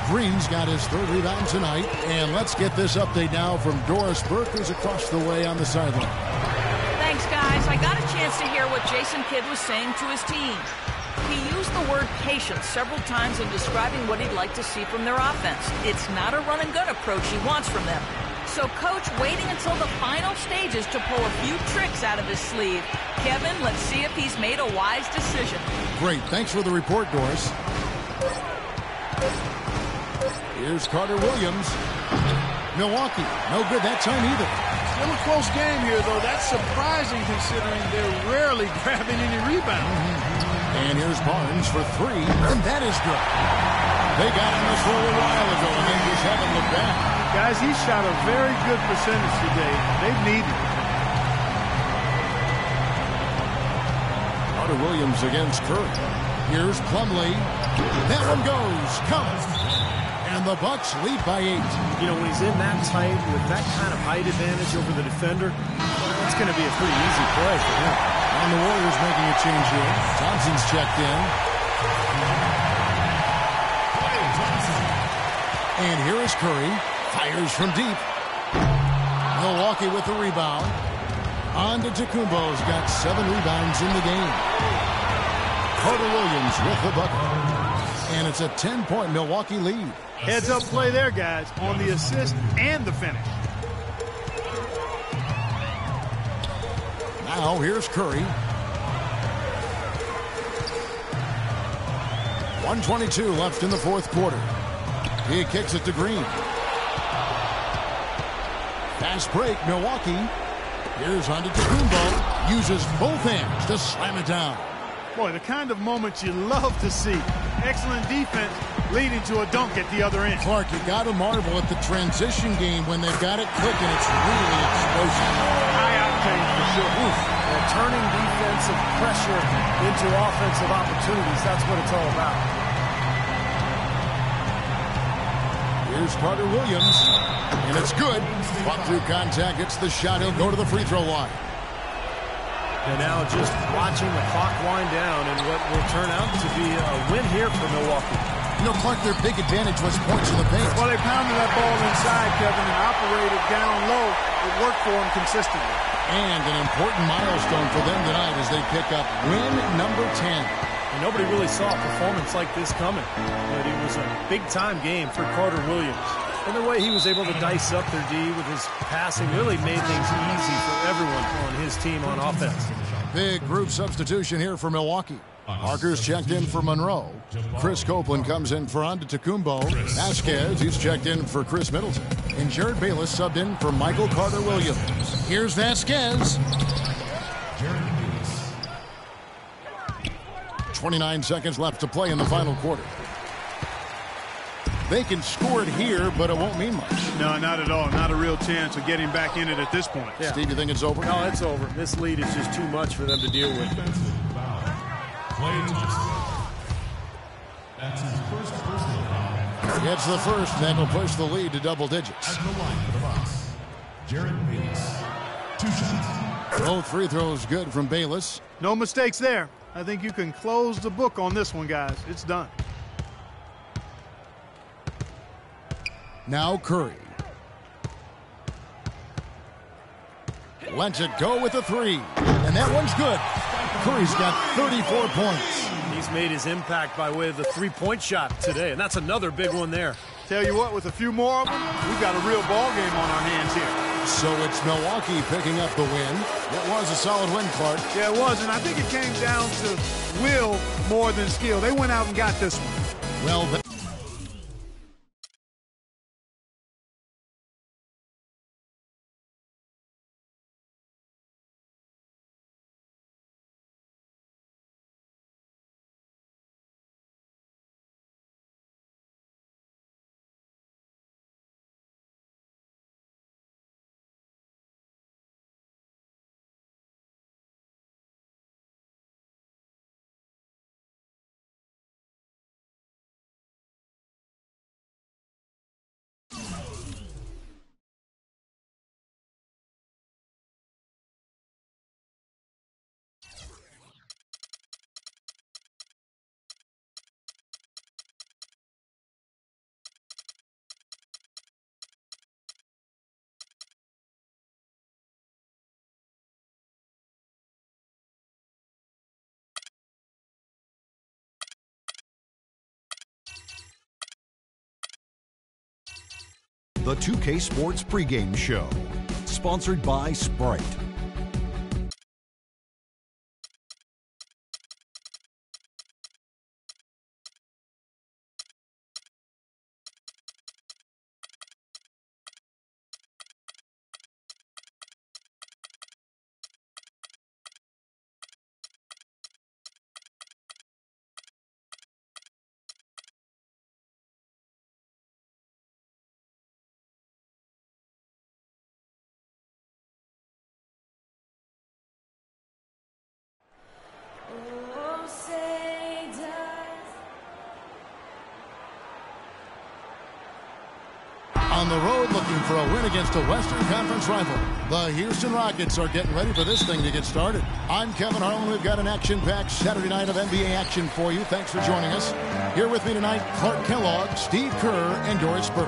Green's got his 3rd rebound tonight. And let's get this update now from Doris Burke, who's across the way on the sideline. Thanks, guys. I got a chance to hear what Jason Kidd was saying to his team. He used the word patience several times in describing what he'd like to see from their offense. It's not a run-and-gun approach he wants from them. So Coach waiting until the final stages to pull a few tricks out of his sleeve. Kevin, let's see if he's made a wise decision. Great. Thanks for the report, Doris. Here's Carter Williams. Milwaukee, no good that time either. Still a close game here, though. That's surprising considering they're rarely grabbing any rebounds. And here's Barnes for 3, and that is good. They got on this roll a while ago, and they just haven't looked back. Guys, he shot a very good percentage today. They've needed it. Carter Williams against Curry. Here's Plumlee. That one goes. Comes. And the Bucks lead by 8. You know, when he's in that tight with that kind of height advantage over the defender, it's going to be a pretty easy play for him. And the Warriors making a change here. Thompson's checked in. And here is Curry. Fires from deep. Milwaukee with the rebound. Antetokounmpo's got 7 rebounds in the game. Carter Williams with the bucket. And it's a 10-point Milwaukee lead. Heads-up play there, guys, on the assist and the finish. Now here's Curry. 1:22 left in the 4th quarter. He kicks it to Green. Fast break, Milwaukee. Here's Antetokounmpo. Uses both hands to slam it down. Boy, the kind of moments you love to see. Excellent defense leading to a dunk at the other end. Clark, you got to marvel at the transition game when they've got it clicking. It's really explosive. High octane for sure. Turning defensive pressure into offensive opportunities. That's what it's all about. Here's Carter Williams. And it's good. Fought through contact. It's the shot. He'll go to the free throw line. And now just watching the clock wind down and what will turn out to be a win here for Milwaukee. You know, Clark, their big advantage was points in the paint. Well, they pounded that ball inside, Kevin, and operated down low. It worked for them consistently. And an important milestone for them tonight as they pick up win number 10. And nobody really saw a performance like this coming. But it was a big-time game for Carter Williams. And the way he was able to dice up their D with his passing really made things easy for everyone on his team on offense. Big group substitution here for Milwaukee. Parker's checked in for Monroe. Chris Copeland comes in for Antetokounmpo. Vasquez, he's checked in for Chris Middleton. And Jared Bayless subbed in for Michael Carter Williams. Here's Vasquez. 29 seconds left to play in the final quarter. They can score it here, but it won't mean much. No, not at all. Not a real chance of getting back in it at this point. Yeah. Steve, you think it's over? No, it's over. This lead is just too much for them to deal with. Klay Thompson. That's his first personal foul. Gets the first, and then will push the lead to double digits. At the line for the box. Jared Bayless. 2 shots. Both free throws good from Bayless. No mistakes there. I think you can close the book on this one, guys. It's done. Now Curry. Lets it go with a 3. And that one's good. Curry's got 34 points. He's made his impact by way of the three-point shot today, and that's another big one there. Tell you what, with a few more of them, we've got a real ball game on our hands here. So it's Milwaukee picking up the win. It was a solid win, Clark. Yeah, it was, and I think it came down to will more than skill. They went out and got this one. Well, The 2K Sports pregame show, sponsored by Sprite. on the road looking for a win against a Western Conference rival. The Houston Rockets are getting ready for this thing to get started. I'm Kevin Harlan. We've got an action-packed Saturday night of NBA action for you. Thanks for joining us. Here with me tonight, Clark Kellogg, Steve Kerr, and Doris Burke.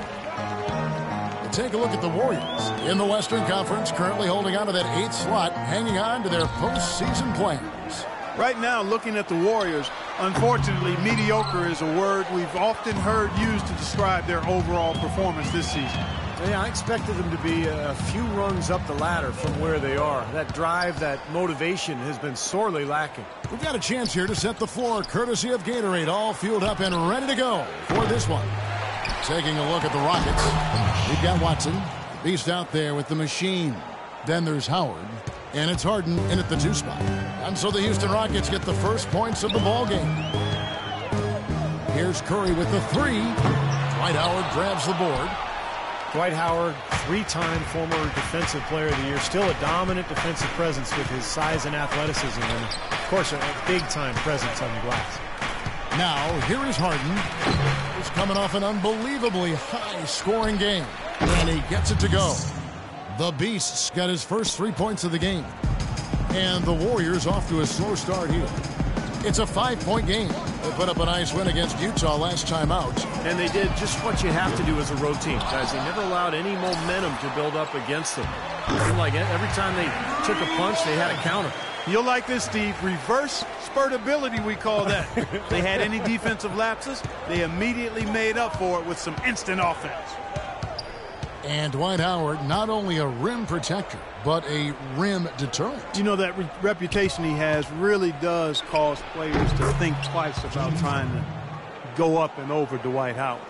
Take a look at the Warriors in the Western Conference, currently holding on to that 8th slot, hanging on to their postseason plans. Right now, looking at the Warriors, unfortunately, mediocre is a word we've often heard used to describe their overall performance this season. Yeah, I expected them to be a few rungs up the ladder from where they are. That drive, that motivation has been sorely lacking. We've got a chance here to set the floor, courtesy of Gatorade, all fueled up and ready to go for this one. Taking a look at the Rockets, we've got Watson, beast out there with the machine. Then there's Howard, and it's Harden in at the 2 spot. And so the Houston Rockets get the first points of the ball game. Here's Curry with the 3. Dwight Howard grabs the board. Dwight Howard, 3-time former Defensive Player of the Year, still a dominant defensive presence with his size and athleticism, and of course a big-time presence on the glass. Now, here is Harden. He's coming off an unbelievably high-scoring game, and he gets it to go. The Beast's got his first 3 points of the game, and the Warriors off to a slow start here. It's a 5-point game. They put up a nice win against Utah last time out. And they did just what you have to do as a road team, guys. They never allowed any momentum to build up against them. It seemed like every time they took a punch, they had a counter. You'll like this, Steve. Reverse spurtability, we call that. They had any defensive lapses, they immediately made up for it with some instant offense. And Dwight Howard, not only a rim protector, but a rim deterrent. You know, that reputation he has really does cause players to think twice about trying to go up and over Dwight Howard.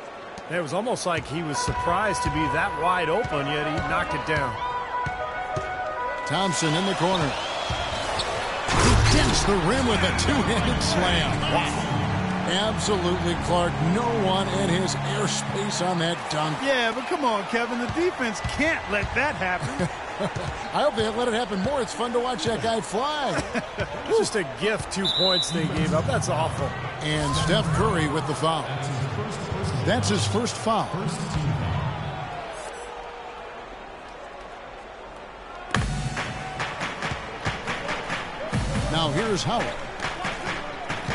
It was almost like he was surprised to be that wide open, yet he knocked it down. Thompson in the corner. He dents the rim with a 2-handed slam. Wow. Absolutely, Clark. No one in his airspace on that dunk. Yeah, but come on, Kevin. The defense can't let that happen. I hope they let it happen more. It's fun to watch that guy fly. It's just a gift, 2 points they gave up. That's awful. And Steph Curry with the foul. That's his first foul. Now here's Howard.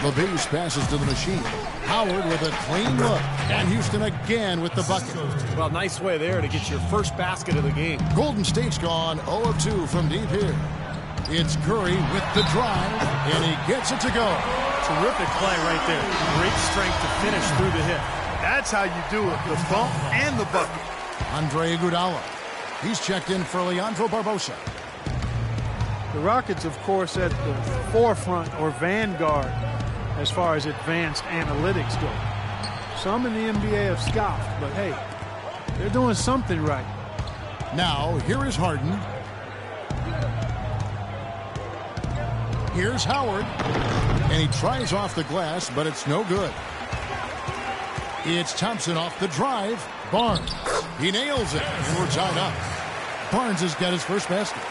LeBeau passes to the machine. Howard with a clean look. And Houston again with the bucket. Well, nice way there to get your first basket of the game. Golden State's gone 0 of 2 from deep here. It's Curry with the drive, and he gets it to go. Terrific play right there. Great strength to finish through the hit. That's how you do it, the bump and the bucket. Andre Iguodala. He's checked in for Leandro Barbosa. The Rockets, of course, at the forefront or vanguard as far as advanced analytics go. Some in the NBA have scoffed, but hey, they're doing something right. Now, here is Harden. Here's Howard. And he tries off the glass, but it's no good. It's Thompson off the drive. Barnes. He nails it, and we're tied up. Barnes has got his first basket.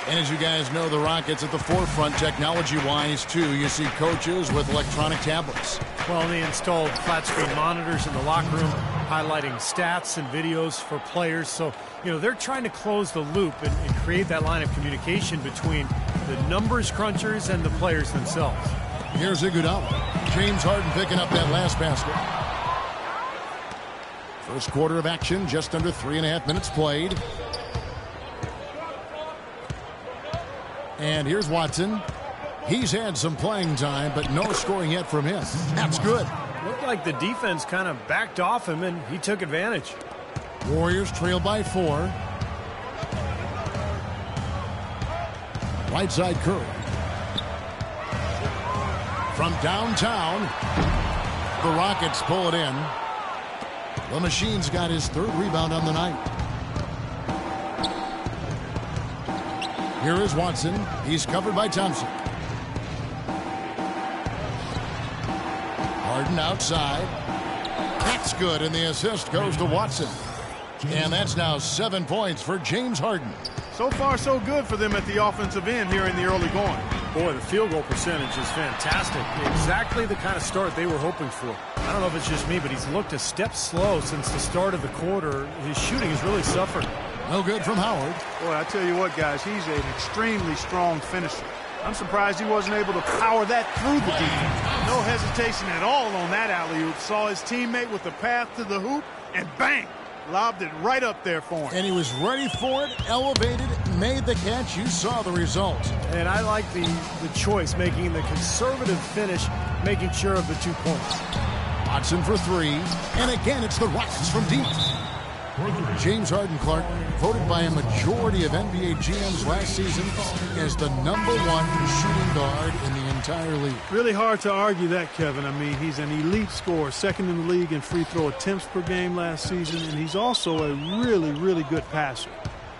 And as you guys know, the Rockets at the forefront technology-wise, too. You see coaches with electronic tablets. Well, they installed flat-screen monitors in the locker room, highlighting stats and videos for players. So, they're trying to close the loop and create that line of communication between the numbers crunchers and the players themselves. Here's Iguodala. James Harden picking up that last basket. First quarter of action, just under 3.5 minutes played. And here's Watson. He's had some playing time, but no scoring yet from him. That's good. Looked like the defense kind of backed off him, and he took advantage. Warriors trail by 4. Right side Curry. From downtown, the Rockets pull it in. The Machine's got his 3rd rebound on the night. Here is Watson. He's covered by Thompson. Harden outside. That's good, and the assist goes to Watson. And that's now 7 points for James Harden. So far, so good for them at the offensive end here in the early going. Boy, the field goal percentage is fantastic. Exactly the kind of start they were hoping for. I don't know if it's just me, but he's looked a step slow since the start of the quarter. His shooting has really suffered. No good from Howard. Boy, I tell you what, guys, he's an extremely strong finisher. I'm surprised he wasn't able to power that through the defense. No hesitation at all on that alley-oop. Saw his teammate with the path to the hoop, and bang! Lobbed it right up there for him. And he was ready for it, elevated, made the catch. You saw the result. And I like the choice, making the conservative finish, making sure of the 2 points. Watson for 3. And again, it's the Rockets from deep. James Harden, Clark, voted by a majority of NBA GMs last season as the #1 shooting guard in the entire league. Really hard to argue that, Kevin. I mean, he's an elite scorer, 2nd in the league in free throw attempts per game last season, and he's also a really, really good passer.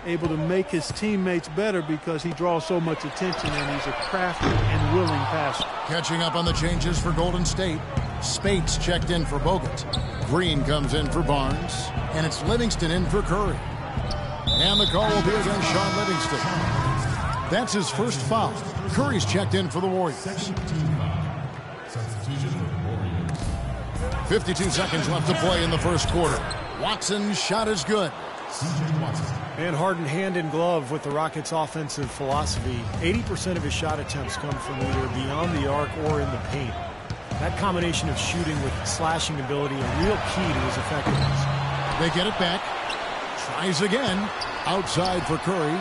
Able to make his teammates better because he draws so much attention, and he's a crafty and willing passer. Catching up on the changes for Golden State. Spates checked in for Bogut. Green comes in for Barnes. And it's Livingston in for Curry. And the call will be against Sean Livingston. That's his first foul. Curry's checked in for the Warriors. 52 seconds left to play in the first quarter. Watson's shot is good. And Harden hand in glove with the Rockets' offensive philosophy. 80% of his shot attempts come from either beyond the arc or in the paint. That combination of shooting with slashing ability, a real key to his effectiveness. They get it back. Tries again. Outside for Curry.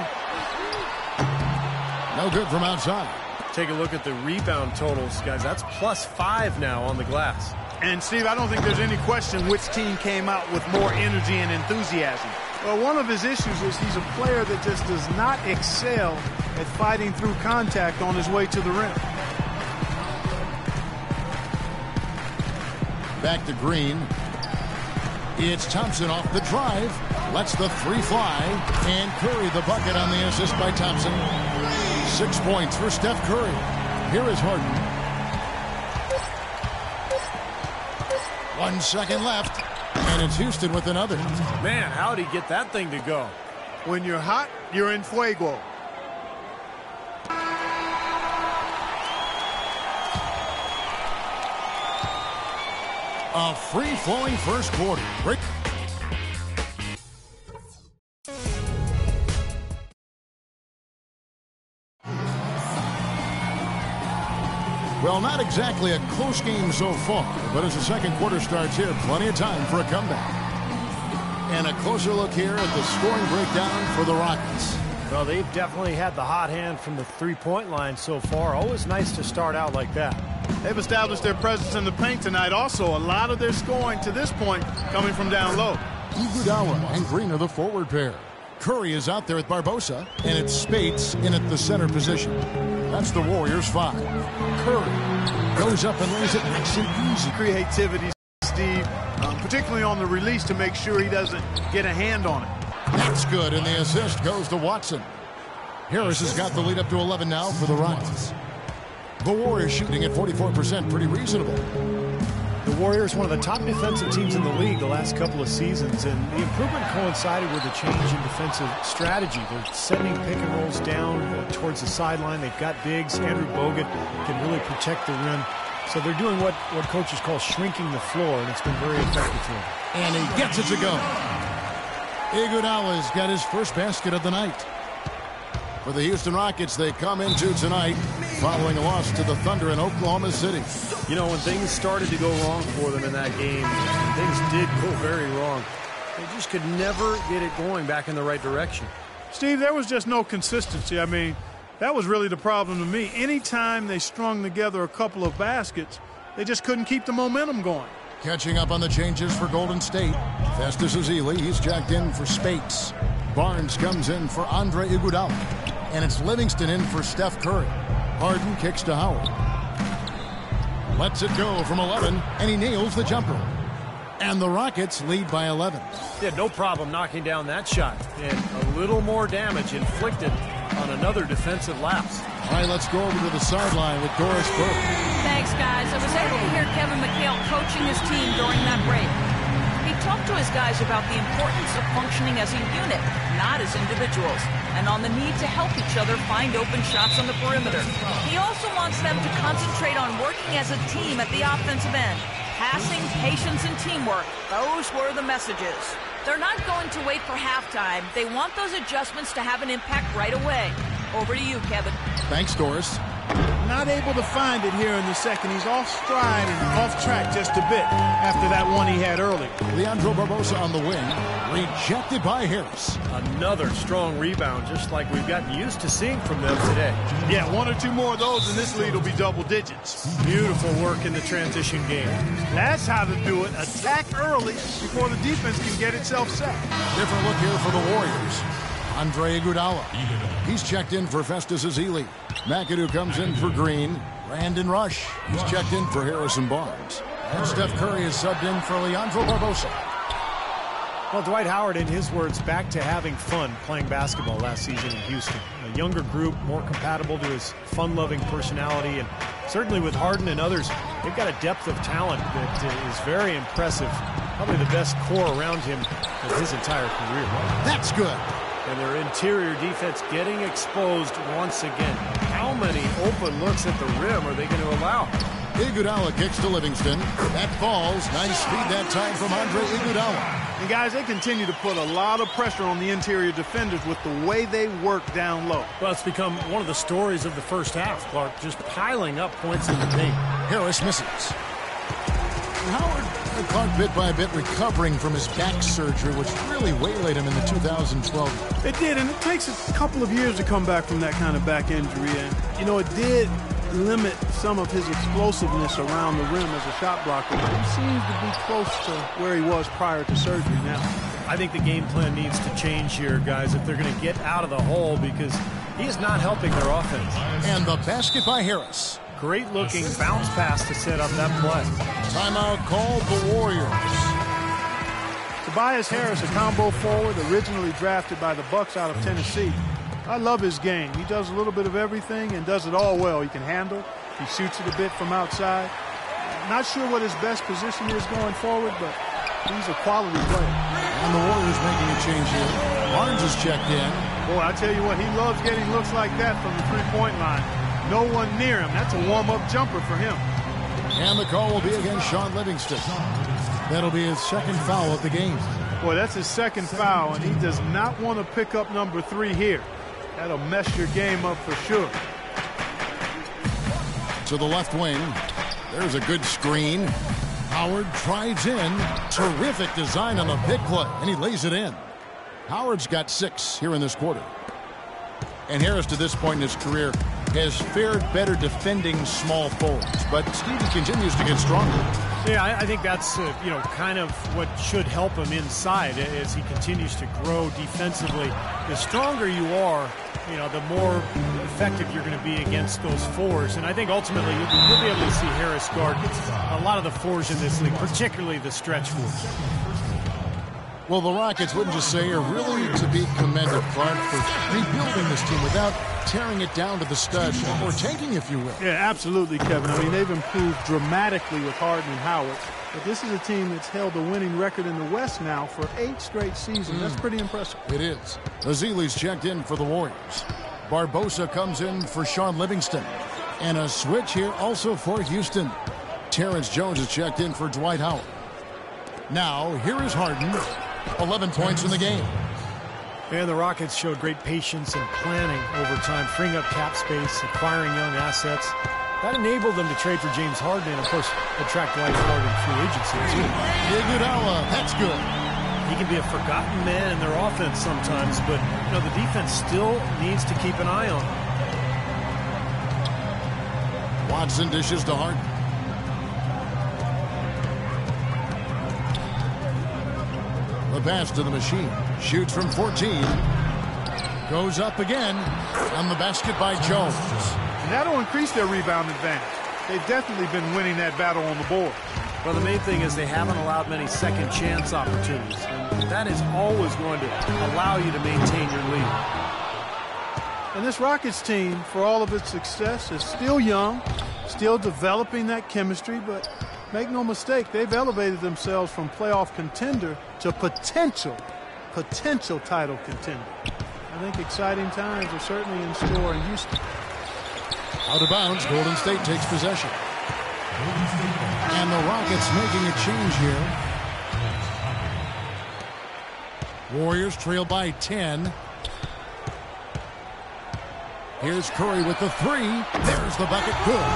No good from outside. Take a look at the rebound totals, guys. That's +5 now on the glass. And, Steve, I don't think there's any question which team came out with more energy and enthusiasm. Well, one of his issues is he's a player that just does not excel at fighting through contact on his way to the rim. Back to Green. It's Thompson off the drive. Lets the 3 fly. And Curry the bucket on the assist by Thompson. 6 points for Steph Curry. Here is Harden. 1 second left. And it's Houston with another. Man, how'd he get that thing to go? When you're hot, you're in fuego. A free-flowing first quarter. Great. Well, not exactly a close game so far, but as the second quarter starts here, plenty of time for a comeback. And a closer look here at the scoring breakdown for the Rockets. Well, they've definitely had the hot hand from the three-point line so far. Always nice to start out like that. They've established their presence in the paint tonight. Also, a lot of their scoring to this point coming from down low. Iguodala and Green are the forward pair. Curry is out there with Barbosa, and it's Speights in at the center position. That's the Warriors' 5. Curry goes up and lays it nice and easy. Creativity, Steve, particularly on the release to make sure he doesn't get a hand on it. That's good, and the assist goes to Watson. Harris has got the lead up to 11 now for the Rockets. The Warriors shooting at 44%, pretty reasonable. The Warriors, one of the top defensive teams in the league the last couple of seasons, and the improvement coincided with a change in defensive strategy. They're sending pick and rolls down towards the sideline. They've got bigs. Andrew Bogut can really protect the rim. So they're doing what coaches call shrinking the floor, and it's been very effective for them. And he gets it to go. Iguodala's got his first basket of the night. For the Houston Rockets, they come into tonight following a loss to the Thunder in Oklahoma City. You know, when things started to go wrong for them in that game, things did go very wrong. They just could never get it going back in the right direction. Steve, there was just no consistency. I mean, that was really the problem to me. Anytime they strung together a couple of baskets, they just couldn't keep the momentum going. Catching up on the changes for Golden State. Festus Ezeli, he's jacked in for Speights. Barnes comes in for Andre Iguodala. And it's Livingston in for Steph Curry. Harden kicks to Howard. Lets it go from 11, and he nails the jumper. And the Rockets lead by 11. He had no problem knocking down that shot. And a little more damage inflicted on another defensive lapse. All right, let's go over to the sideline with Doris Burke. Thanks, guys. I was able to hear Kevin McHale coaching his team during that break. He talked to his guys about the importance of functioning as a unit, not as individuals, and on the need to help each other find open shots on the perimeter. He also wants them to concentrate on working as a team at the offensive end. Passing, patience, and teamwork. Those were the messages. They're not going to wait for halftime. They want those adjustments to have an impact right away. Over to you, Kevin. Thanks, Doris. Not able to find it here in the second. He's off stride and off track just a bit after that one he had early. Leandro Barbosa on the wing. Rejected by Harris. Another strong rebound, just like we've gotten used to seeing from them today. Yeah, one or two more of those and this lead will be double digits. Beautiful work in the transition game. That's how to do it. Attack early before the defense can get itself set. Different look here for the Warriors. Andre Iguodala. He's checked in for Festus Ezeli. McAdoo comes in for Green. Brandon Rush. He's checked in for Harrison Barnes. And Steph Curry is subbed in for Leandro Barbosa. Well, Dwight Howard, in his words, back to having fun playing basketball last season in Houston. A younger group, more compatible to his fun-loving personality, and certainly with Harden and others, they've got a depth of talent that is very impressive. Probably the best core around him of his entire career. That's good. And their interior defense getting exposed once again. How many open looks at the rim are they going to allow? Iguodala kicks to Livingston. That falls. Nice speed that time from Andre Iguodala. And guys, they continue to put a lot of pressure on the interior defenders with the way they work down low. Well, it's become one of the stories of the first half, Clark, just piling up points in the paint. Harris misses. Howard, Clark, bit by bit recovering from his back surgery, which really waylaid him in the 2012. It did, and it takes a couple of years to come back from that kind of back injury. And, you know, it did limit some of his explosiveness around the rim as a shot blocker. But he seems to be close to where he was prior to surgery now. I think the game plan needs to change here, guys, if they're going to get out of the hole, because he's not helping their offense. And the basket by Harris. Great-looking bounce pass to set up that play. Timeout called the Warriors. Tobias Harris, a combo forward, originally drafted by the Bucks out of Tennessee. I love his game. He does a little bit of everything and does it all well. He can handle. He shoots it a bit from outside. Not sure what his best position is going forward, but he's a quality player. And the Warriors making a change here. Barnes is checked in. Boy, I tell you what, he loves getting looks like that from the three-point line. No one near him. That's a warm-up jumper for him. And the call will be against Sean Livingston. That'll be his second foul of the game. Boy, that's his second foul, and he does not want to pick up number 3 here. That'll mess your game up for sure. to the left wing. There's a good screen. Howard drives in. Terrific design on the big play, and he lays it in. Howard's got 6 here in this quarter. And Harris, to this point in his career, has fared better defending small forwards. But Stevie continues to get stronger. Yeah, I think that's, kind of what should help him inside as he continues to grow defensively. The stronger you are, the more effective you're going to be against those fours. And I think ultimately you'll be able to see Harris guard a lot of the fours in this league, particularly the stretch fours. Well, the Rockets, wouldn't you say, are really to be commended, Clark, for rebuilding this team without tearing it down to the studs, or tanking, if you will. Yeah, absolutely, Kevin. I mean, they've improved dramatically with Harden and Howard. But this is a team that's held the winning record in the West now for 8 straight seasons. That's pretty impressive. It is. Ezeli's checked in for the Warriors. Barbosa comes in for Sean Livingston. And a switch here also for Houston. Terrence Jones is checked in for Dwight Howard. Now, here is Harden. 11 points in the game. And the Rockets showed great patience and planning over time, freeing up cap space, acquiring young assets. That enabled them to trade for James Harden and, of course, attract Dwight Howard in free agency, too. Iguodala, that's good. He can be a forgotten man in their offense sometimes, but, the defense still needs to keep an eye on him. Watson dishes to Harden. The pass to the machine. Shoots from 14. Goes up again. On the basket by Jones. And that'll increase their rebound advantage. They've definitely been winning that battle on the board. Well, the main thing is they haven't allowed many second chance opportunities. And that is always going to allow you to maintain your lead. And this Rockets team, for all of its success, is still young, still developing that chemistry, but make no mistake, they've elevated themselves from playoff contender to potential title contender. I think exciting times are certainly in store in Houston. Out of bounds, Golden State takes possession. And the Rockets making a change here. Warriors trail by 10. Here's Curry with the 3. There's the bucket. Good.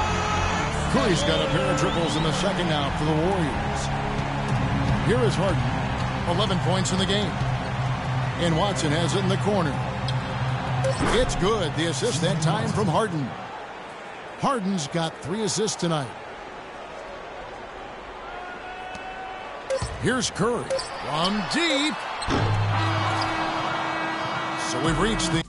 Curry's got a pair of triples in the second now for the Warriors. Here is Harden. 11 points in the game. And Watson has it in the corner. It's good. The assist that time from Harden. Harden's got 3 assists tonight. Here's Curry. From deep. So we've reached the